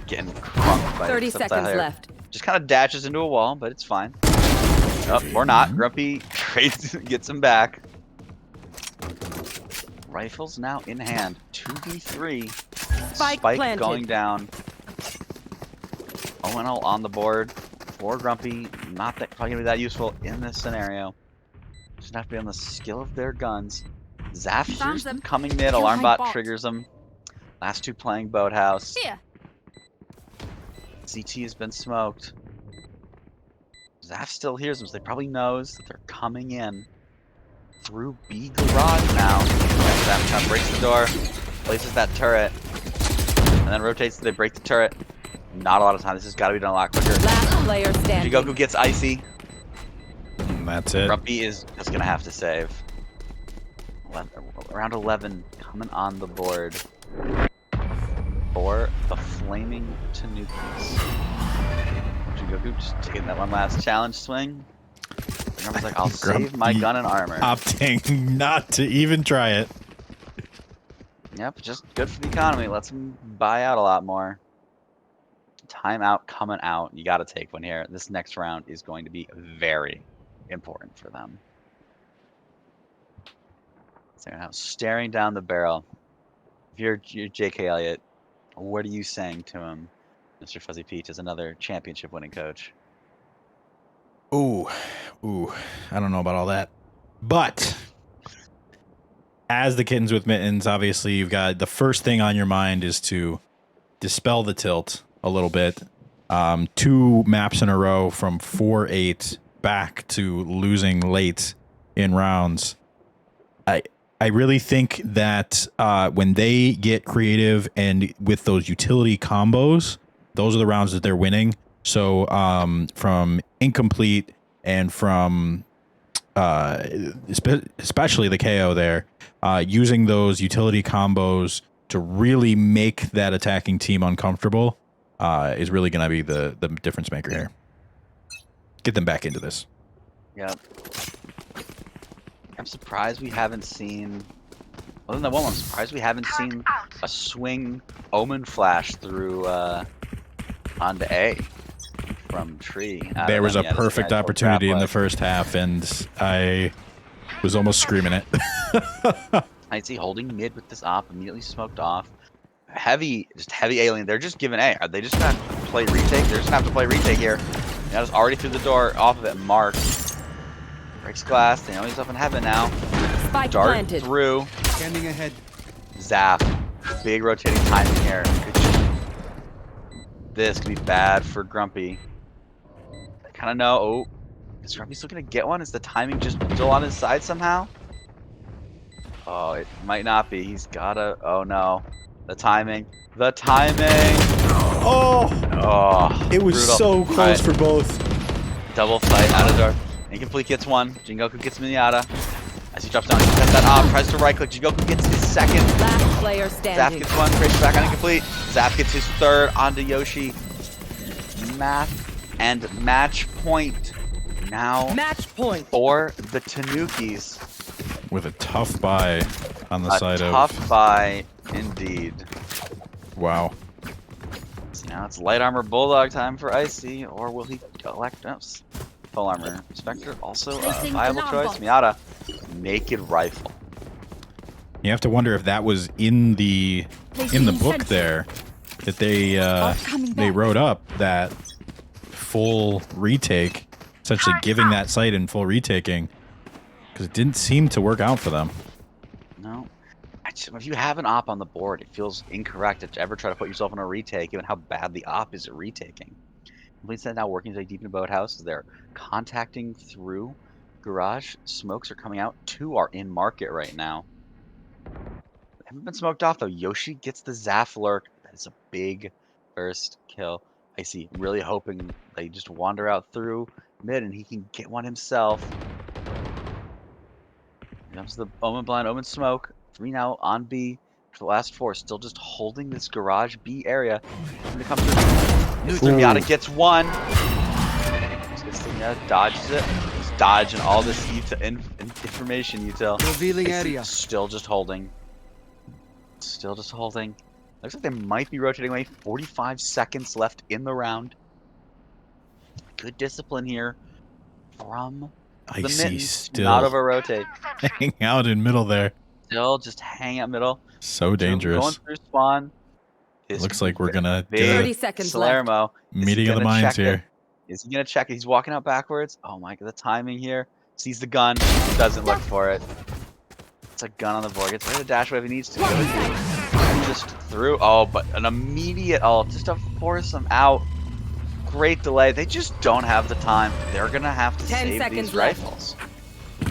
getting crunked by 30 Septile seconds here. left. Just kind of dashes into a wall, but it's fine. Oh, or not. Grumpy trades, gets him back. Rifles now in hand. 2v3. Spike planted. Going down. ONL on the board. For Grumpy. Not that probably gonna be that useful in this scenario. Just have to be on the skill of their guns. Zaf hears Found them them. coming mid. Kill my Alarmbot bot. triggers them. Last two playing Boathouse. Here. CT has been smoked. Zaf still hears them, so they probably knows that they're coming in through B garage now. Zaf kind of breaks the door, places that turret, and then rotates. They break the turret. Not a lot of time. This has got to be done a lot quicker. Last player standing. Jigoku gets icy. And that's it. Grumpy is just gonna have to save. Around 11 coming on the board for the flaming Tanukis. Jigoku just taking that one last challenge swing. Grumpy's like, I'll save my gun and armor. Opting not to even try it. Yep, just good for the economy. Lets him buy out a lot more. Timeout coming out. You got to take one here. This next round is going to be very important for them. So now staring down the barrel. If you're J.K. Elliott, what are you saying to him, Mr. Fuzzy Peach, as another championship-winning coach? Ooh, I don't know about all that. But as the Kittens with Mittens, obviously you've got the first thing on your mind is to dispel the tilt a little bit. 2 maps in a row from 4-8 back to losing late in rounds. I really think that when they get creative and with those utility combos, those are the rounds that they're winning. So from incomplete and from especially the KO there, using those utility combos to really make that attacking team uncomfortable is really going to be the difference maker here. Get them back into this. Yep. I'm surprised we haven't seen... Other than that one, I'm surprised we haven't seen a swing Omen flash through onto A from Tree. There was a perfect opportunity in the first half, and I was almost screaming it. I see holding mid with this op, immediately smoked off. Heavy alien. They're just giving A. Are they just gonna play retake? They're just gonna have to play retake here. Now it's already through the door, off of it. Mark breaks glass. They know he's up in heaven now. Spike Dart planted. through. Standing ahead. Zap. Big rotating timing here. This could be bad for Grumpy. I kind of know. Oh, is Grumpy still gonna get one? Is the timing just still on his side somehow? Oh, it might not be. He's gotta. Oh no, the timing. The timing. Oh, it was brutal. so close for both. Double fight out of door. Incomplete gets one. Jingoku gets Minyata. As he drops down, he cuts that off. Tries to right click. Jingoku gets his second. Last player Zap standing. gets one. Crazy back on incomplete. Zap gets his third onto Yoshi. Math and match point. Now Match point. for the Tanukis. With a tough buy on the side of... Tough buy indeed. Wow. So now it's light armor bulldog time for Icy, or will he elect full armor? Spectre also a Placing viable alarm choice. box. Miata, naked rifle. You have to wonder if that was in the book there that they coming they back. wrote up that full retake, essentially giving that site in full retaking, because it didn't seem to work out for them. No. If you have an op on the board, it feels incorrect to ever try to put yourself in a retake, given how bad the op is at retaking. Complete set now working today deep in the boathouse. They're contacting through garage. Smokes are coming out. 2 are in market right now. Haven't been smoked off though. Yoshi gets the Zaf lurk. That is a big first kill. Icy really hoping they just wander out through mid and he can get one himself. Here comes the Omen blind, Omen smoke. 3 now on B. For the last 4, still just holding this garage B area. Gonna come through. Miata gets one. Dodges it. He's dodging all this information util. Revealing area. Still just holding. Still just holding. Looks like they might be rotating away. 45 seconds left in the round. Good discipline here from the Mittens. Still Not over rotate. hang out in middle there. Still just hang out middle. So dangerous. Going through spawn. Looks like we're gonna big 30 seconds left. Salermo. meeting of the minds here. Is he gonna check it? He's walking out backwards. Oh my god, the timing here. Sees the gun. Doesn't look for it. It's a gun on the board. Gets ready to dash wave if he needs to. Just through. Oh, but an immediate ult just to force him out. Great delay. They just don't have the time. They're gonna have to 10 save seconds these left. rifles.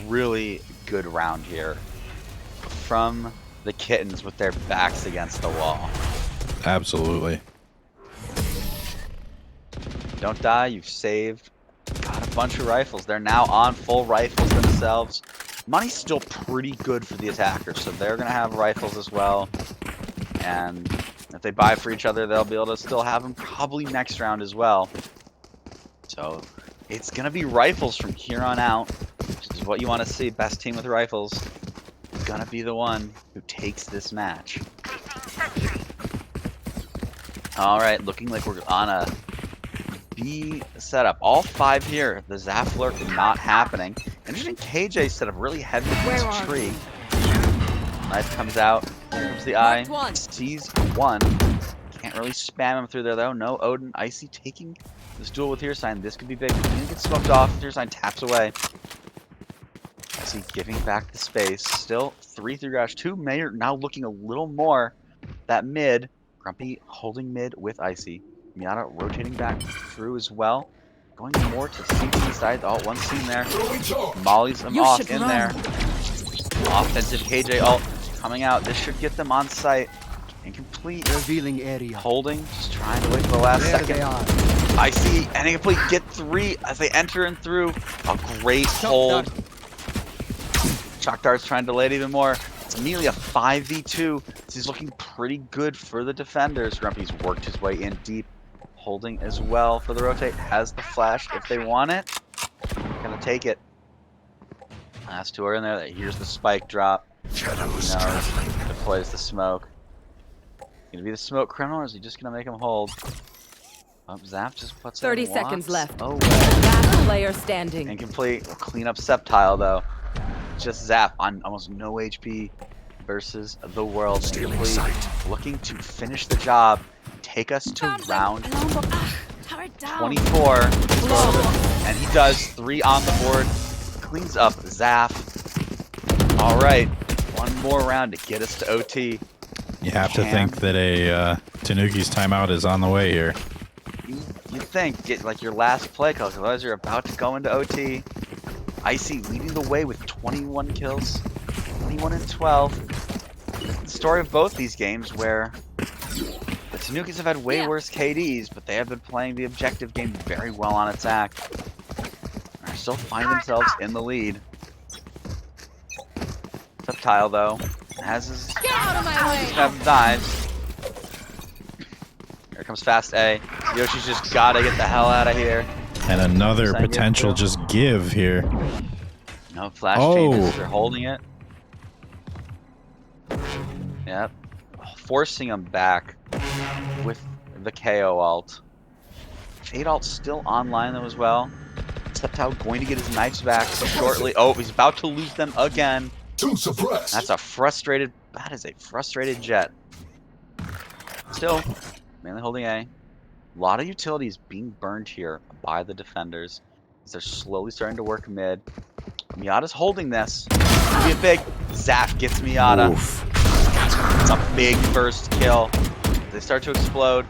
Really good round here from the Kittens with their backs against the wall. Absolutely. Don't die. You've saved. Got a bunch of rifles. They're now on full rifles themselves. Money's still pretty good for the attackers, so they're gonna have rifles as well. And if they buy for each other, they'll be able to still have them probably next round as well. So it's gonna be rifles from here on out, which is what you want to see. Best team with rifles is gonna be the one who takes this match. All right, looking like we're on a B setup. All 5 here. The Zaf lurk not happening. Interesting KJ setup, really heavy against a tree. Knife comes out. Here comes the eye. Sees one. Can't really spam him through there though. No Odin. Icy taking this duel with Heresign. This could be big. He gets smoked off. Heresign taps away. Icy giving back the space. Still 3 through garage. 2 Mayor now looking a little more. That mid. Grumpy holding mid with Icy. Miata rotating back through as well. Going more to CT side. Oh, one scene there. Mollies them off in there. Offensive KJ ult coming out. This should get them on site. Incomplete. Revealing area. Holding. Just trying to wait for the last There second. they are. I see. And incomplete. Get 3 as they enter and through. A great hold. Shock darts trying to delay it even more. It's immediately a 5v2. This is looking pretty good for the defenders. Grumpy's worked his way in deep. Holding as well for the rotate. Has the flash if they want it. Gonna take it. Last 2 are in there. Here's the spike drop. Deploys the smoke. Gonna be the smoke criminal, or is he just gonna make him hold? Oh, Zap just puts 30 in seconds walks. left. Oh, Last player standing. incomplete. We'll clean up Septile though. Just Zap on almost no HP versus the world. Incomplete. Looking to finish the job. Take us to round 24. And he does 3 on the board. Cleans up Zaf. All right, 1 more round to get us to OT. You have to think that a Tanukis timeout is on the way here. You think, get like your last play, because otherwise you're about to go into OT. Icy leading the way with 21 kills, 21 and 12. The story of both these games where the Tanukis have had way worse KDs, but they have been playing the objective game very well on attack. They still find themselves in the lead. Septile though has his dives. Here comes fast A. Yoshi's just gotta get the hell out of here. And another potential just give here. No flash changes. They're holding it. Yep. Forcing him back with the KO ult. Fade ult still online though as well. Septile going to get his knives back so shortly. Oh, he's about to lose them again. That is a frustrated Jet. Still, mainly holding A. A lot of utilities being burned here by the defenders as they're slowly starting to work mid. Miata's holding this. Be a big Zap gets Miata. Oof. It's a big first kill. They start to explode.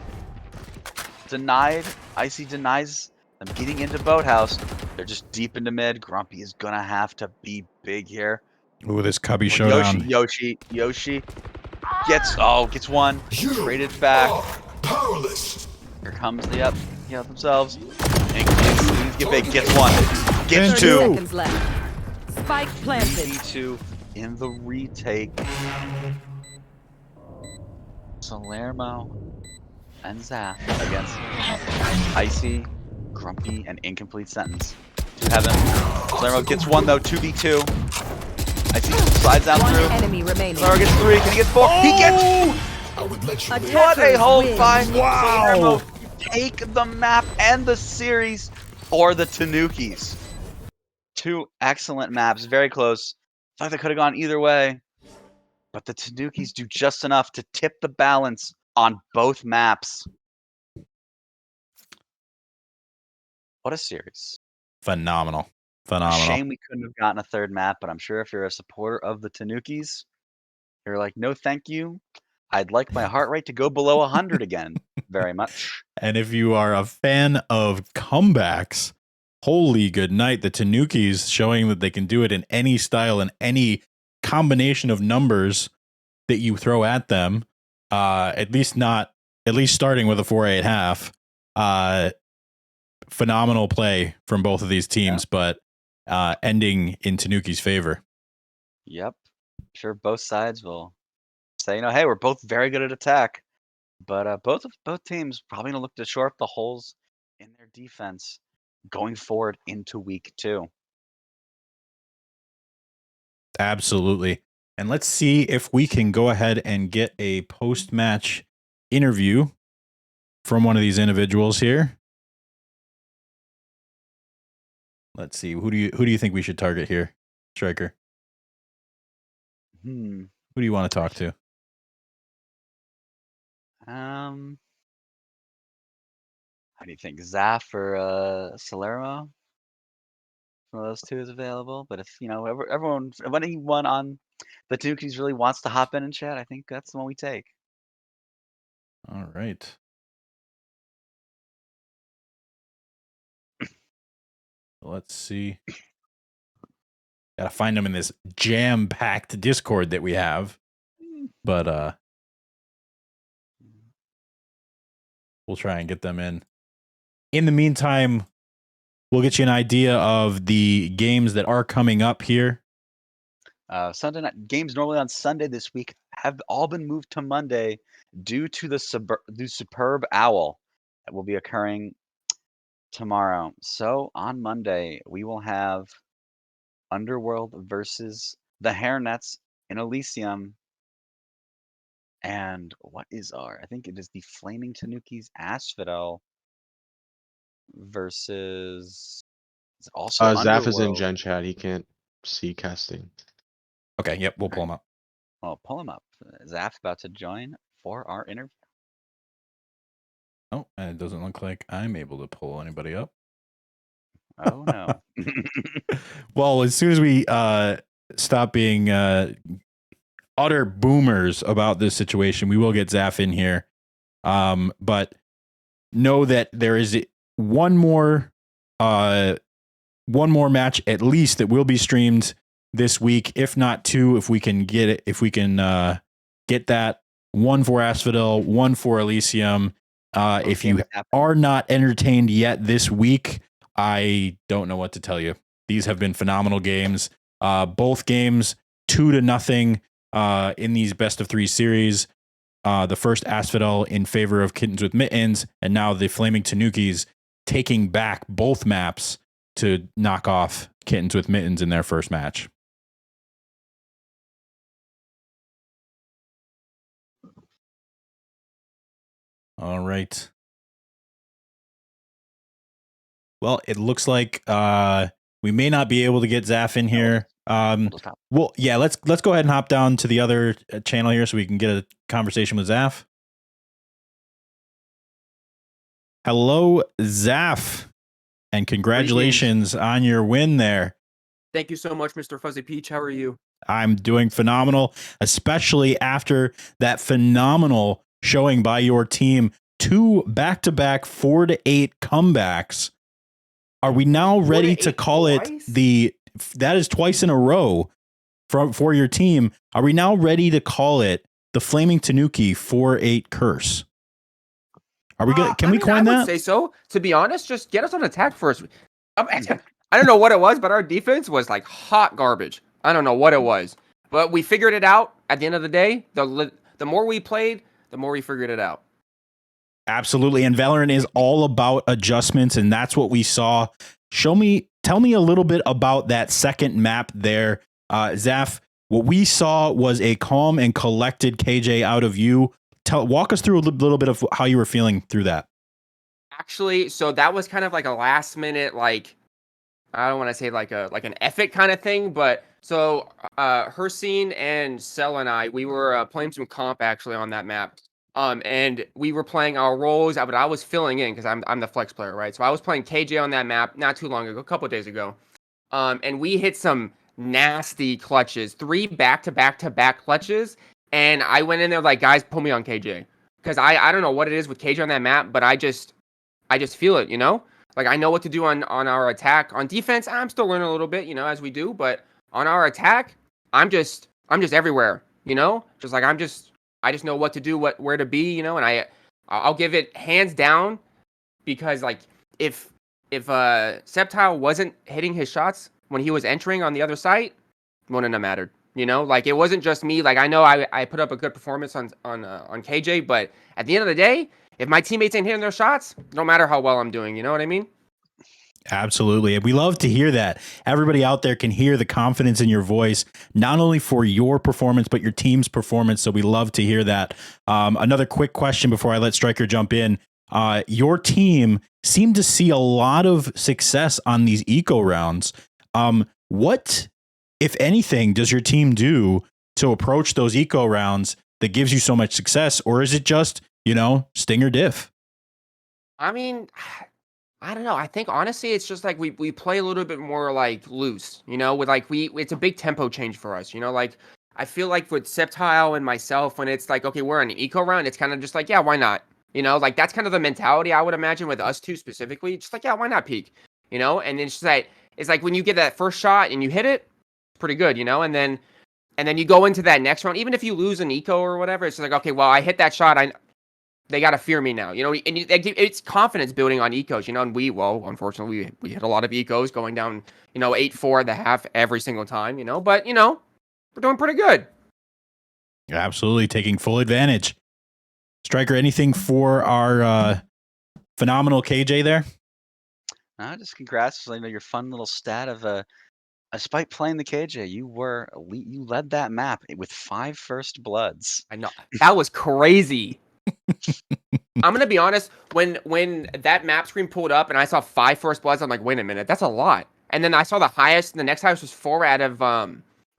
Denied. Icy denies them getting into Boathouse. They're just deep into mid. Grumpy is gonna have to be big here. Ooh, this Cubby showdown. Yoshi. Gets one. You Traded back. are powerless. Here comes the up. Heal themselves. And get big. Gets one. Gets 30 two. seconds left. Spike planted. Two in the retake. Salermo and Zaf against Icy, Grumpy, and Incomplete Sentence. To heaven. Salermo gets one though. 2v2. Icy slides down One through. enemy remaining. Salermo gets three. Can he get four? He gets. I would let you live. What a hold win. by Wow. Salermo. Take the map and the series for the Tanukis. Two excellent maps, very close. I thought they could have gone either way, but the Tanukis do just enough to tip the balance on both maps. What a series. Phenomenal. Phenomenal. Shame we couldn't have gotten a third map, but I'm sure if you're a supporter of the Tanukis, you're like, no thank you. I'd like my heart rate to go below 100 again. Very much. And if you are a fan of comebacks, holy good night. The Tanukis showing that they can do it in any style and any combination of numbers that you throw at them. At least starting with a 4-8 half. Phenomenal play from both of these teams, but ending in Tanuki's favor. Yep. I'm sure both sides will say, hey, we're both very good at attack. But both teams probably going to look to shore up the holes in their defense going forward into week 2. Absolutely. And let's see if we can go ahead and get a post-match interview from one of these individuals here. Let's see. Who do you think we should target here, Striker? Who do you want to talk to? How do you think? Zaf or Salermo? One of those two is available. But if anyone on the Tanukis really wants to hop in and chat, I think that's the one we take. All right. Let's see. Gotta find them in this jam-packed Discord that we have. But we'll try and get them in. In the meantime, we'll get you an idea of the games that are coming up here. Sunday night games normally on Sunday this week have all been moved to Monday due to the Superb Owl that will be occurring tomorrow. So on Monday, we will have Underworld versus the Hairnets in Elysium. And what is I think it is the Flaming Tanukis Asphodel versus is it also Zaf is in Underworld? Gen Chat. He can't see casting. Okay, yep, we'll pull them up. Well, pull him up. Zaf's about to join for our interview. Oh, and it doesn't look like I'm able to pull anybody up. Oh no. Well, as soon as we stop being utter boomers about this situation, we will get Zaf in here. But know that there is one more match at least that will be streamed this week, if not two, if we can get it, if we can get that. One for Asphodel, one for Elysium. If you are not entertained yet this week, I don't know what to tell you. These have been phenomenal games. Both games 2-0 in these best of 3 series. The first Asphodel in favor of Kittens with Mittens, and now the Flaming Tanukis taking back both maps to knock off Kittens with Mittens in their first match. All right. Well, it looks like we may not be able to get Zaf in here. Well, yeah, let's go ahead and hop down to the other channel here so we can get a conversation with Zaf. Hello, Zaf, and congratulations on your win there. Thank you so much, Mr. Fuzzy Peach. How are you? I'm doing phenomenal, especially after that phenomenal showing by your team. 2 back-to-back 4-8 comebacks. Are we now ready to call it that is twice in a row for your team? Are we now ready to call it the Flaming Tanuki 4-8 curse. Are we good? Can we coin I that? would say so. To be honest, just get us on attack first. I don't know what it was, but our defense was like hot garbage. I don't know what it was, but we figured it out. At the end of the day, the more we played, the more we figured it out. Absolutely. And Valorant is all about adjustments, and that's what we saw. Tell me a little bit about that second map there. Zaf, what we saw was a calm and collected KJ out of you. Walk us through a little bit of how you were feeling through that. Actually, so that was kind of like a last minute, like, I don't want to say like an effort kind of thing, but so Hercene and Cell and I, we were playing some comp actually on that map. And we were playing our roles, but I was filling in because I'm the flex player, right? So I was playing KJ on that map not too long ago, a couple of days ago. And we hit some nasty clutches, 3 back-to-back clutches, and I went in there like, guys, put me on KJ, because I don't know what it is with KJ on that map, but I just feel it, you know? Like, I know what to do on our attack. On defense, I'm still learning a little bit, you know, as we do, but on our attack, I'm just everywhere, you know? Just like I just know what to do, where to be, you know, and I'll give it hands down, because like if Sceptile wasn't hitting his shots when he was entering on the other side, wouldn't have mattered. You know, like it wasn't just me. Like I know I put up a good performance on KJ, but at the end of the day, if my teammates ain't hitting their shots, no matter how well I'm doing, you know what I mean? Absolutely. And we love to hear that. Everybody out there can hear the confidence in your voice, not only for your performance, but your team's performance. So we love to hear that. Another quick question before I let Striker jump in. Your team seemed to see a lot of success on these eco rounds. What, if anything, does your team do to approach those eco rounds that gives you so much success? Or is it just, you know, sting or diff? I mean, I don't know. I think honestly, it's just like we play a little bit more like loose, you know, with like it's a big tempo change for us, you know, like I feel like with Sceptile and myself, when it's like, okay, we're on an eco round, it's kind of just like, yeah, why not? You know, like that's kind of the mentality I would imagine with us two specifically. Just like, yeah, why not peek? You know, and then it's like when you get that first shot and you hit it, it's pretty good, you know, and then you go into that next round, even if you lose an eco or whatever, it's like, okay, well, I hit that shot, they got to fear me now, you know, and it's confidence building on ecos, you know, and unfortunately, we hit a lot of ecos going down, you know, 8-4 at the half every single time, you know, but, you know, we're doing pretty good. Absolutely. Taking full advantage. Striker, anything for our phenomenal KJ there? Just congrats. I know your fun little stat of despite playing the KJ, you were elite. You led that map with 5 first bloods. I know. That was crazy. I'm gonna be honest. When that map screen pulled up and I saw 5 first bloods, I'm like, wait a minute, that's a lot. And then I saw the highest. The next highest was 4 out of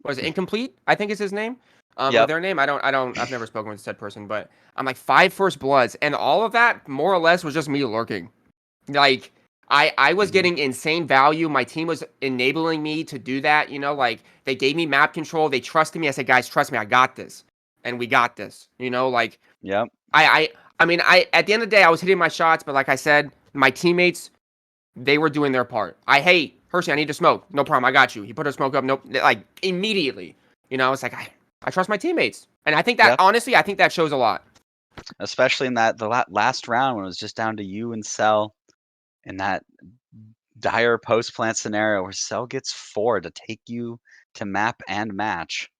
was it Incomplete? I think is his name. Yep. Their name. I've never spoken with said person, but I'm like 5 first bloods, and all of that more or less was just me lurking. Like I was getting insane value. My team was enabling me to do that. You know, like they gave me map control. They trusted me. I said, guys, trust me, I got this, and we got this. You know, like Yep. I mean, at the end of the day, I was hitting my shots, but like I said, my teammates, they were doing their part. Hey, Hershey, I need to smoke. No problem, I got you. He put a smoke up. Nope, like immediately. You know, it's like I trust my teammates, and I think that honestly, I think that shows a lot. Especially in the last round when it was just down to you and Cell in that dire post plant scenario where Cell gets 4 to take you to map and match.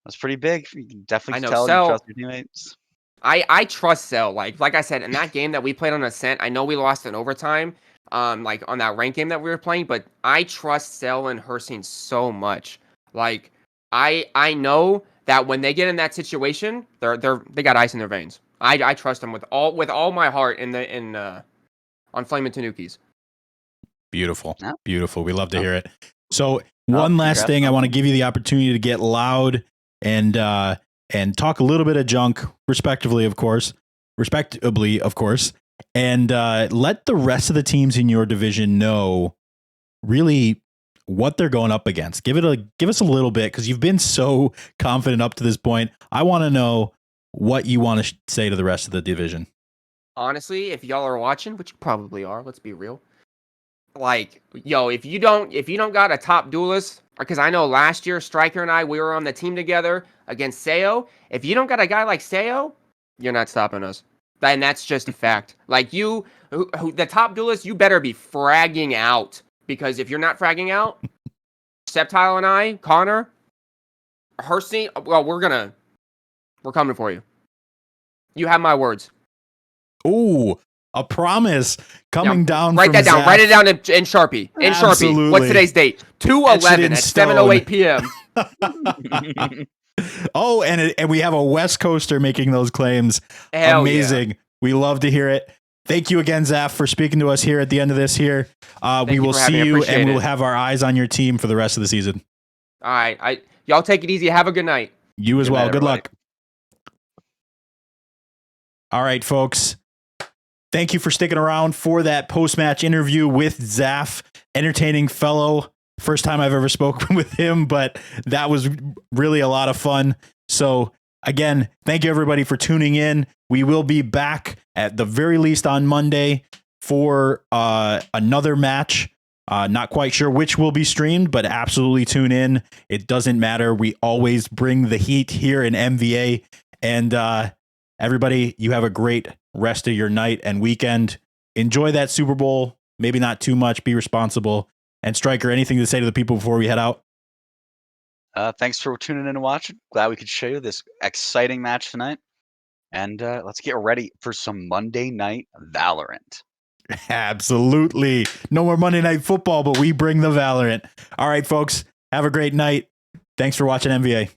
That's pretty big. You can definitely tell you trust your teammates. I trust Cell. Like I said, in that game that we played on Ascent, I know we lost in overtime, like on that rank game that we were playing, but I trust Cell and Hercene so much. Like I know that when they get in that situation, they got ice in their veins. I trust them with all my heart on Flaming Tanukis. Beautiful. Yep. Beautiful. We love to hear it. So one last thing, I want to give you the opportunity to get loud and talk a little bit of junk, respectively, of course, and let the rest of the teams in your division know really what they're going up against. Give us a little bit, because you've been so confident up to this point. I want to know what you want to say to the rest of the division. Honestly, if y'all are watching, which you probably are, let's be real. Like, yo, if you don't got a top duelist, because I know last year Striker and I, we were on the team together. against Sayo. If you don't got a guy like Sayo, you're not stopping us. And that's just a fact. Like the top duelist, you better be fragging out. Because if you're not fragging out, Septile and I, Connor, Hersey, well, we're coming for you. You have my words. Ooh, a promise coming down. Write from that down. Zach. Write it down in Sharpie. In Absolutely. Sharpie. What's today's date? 2/11 at 7:08 p.m. Oh, and we have a West Coaster making those claims. Hell Amazing. Yeah. We love to hear it. Thank you again, Zaf, for speaking to us here at the end of this here. We will see you, and we'll have our eyes on your team for the rest of the season. All right. Y'all take it easy. Have a good night. You as well. night, Good everybody. luck. All right, folks. Thank you for sticking around for that post-match interview with Zaf, entertaining fellow. First time I've ever spoken with him, but that was really a lot of fun. So again, thank you everybody for tuning in. We will be back at the very least on Monday for another match. Not quite sure which will be streamed, but absolutely tune in. It doesn't matter. We always bring the heat here in MVA. And everybody, you have a great rest of your night and weekend. Enjoy that Super Bowl. Maybe not too much. Be responsible. And Stryker, anything to say to the people before we head out? Thanks for tuning in and watching. Glad we could show you this exciting match tonight. And let's get ready for some Monday Night Valorant. Absolutely. No more Monday Night Football, but we bring the Valorant. All right, folks. Have a great night. Thanks for watching MVA.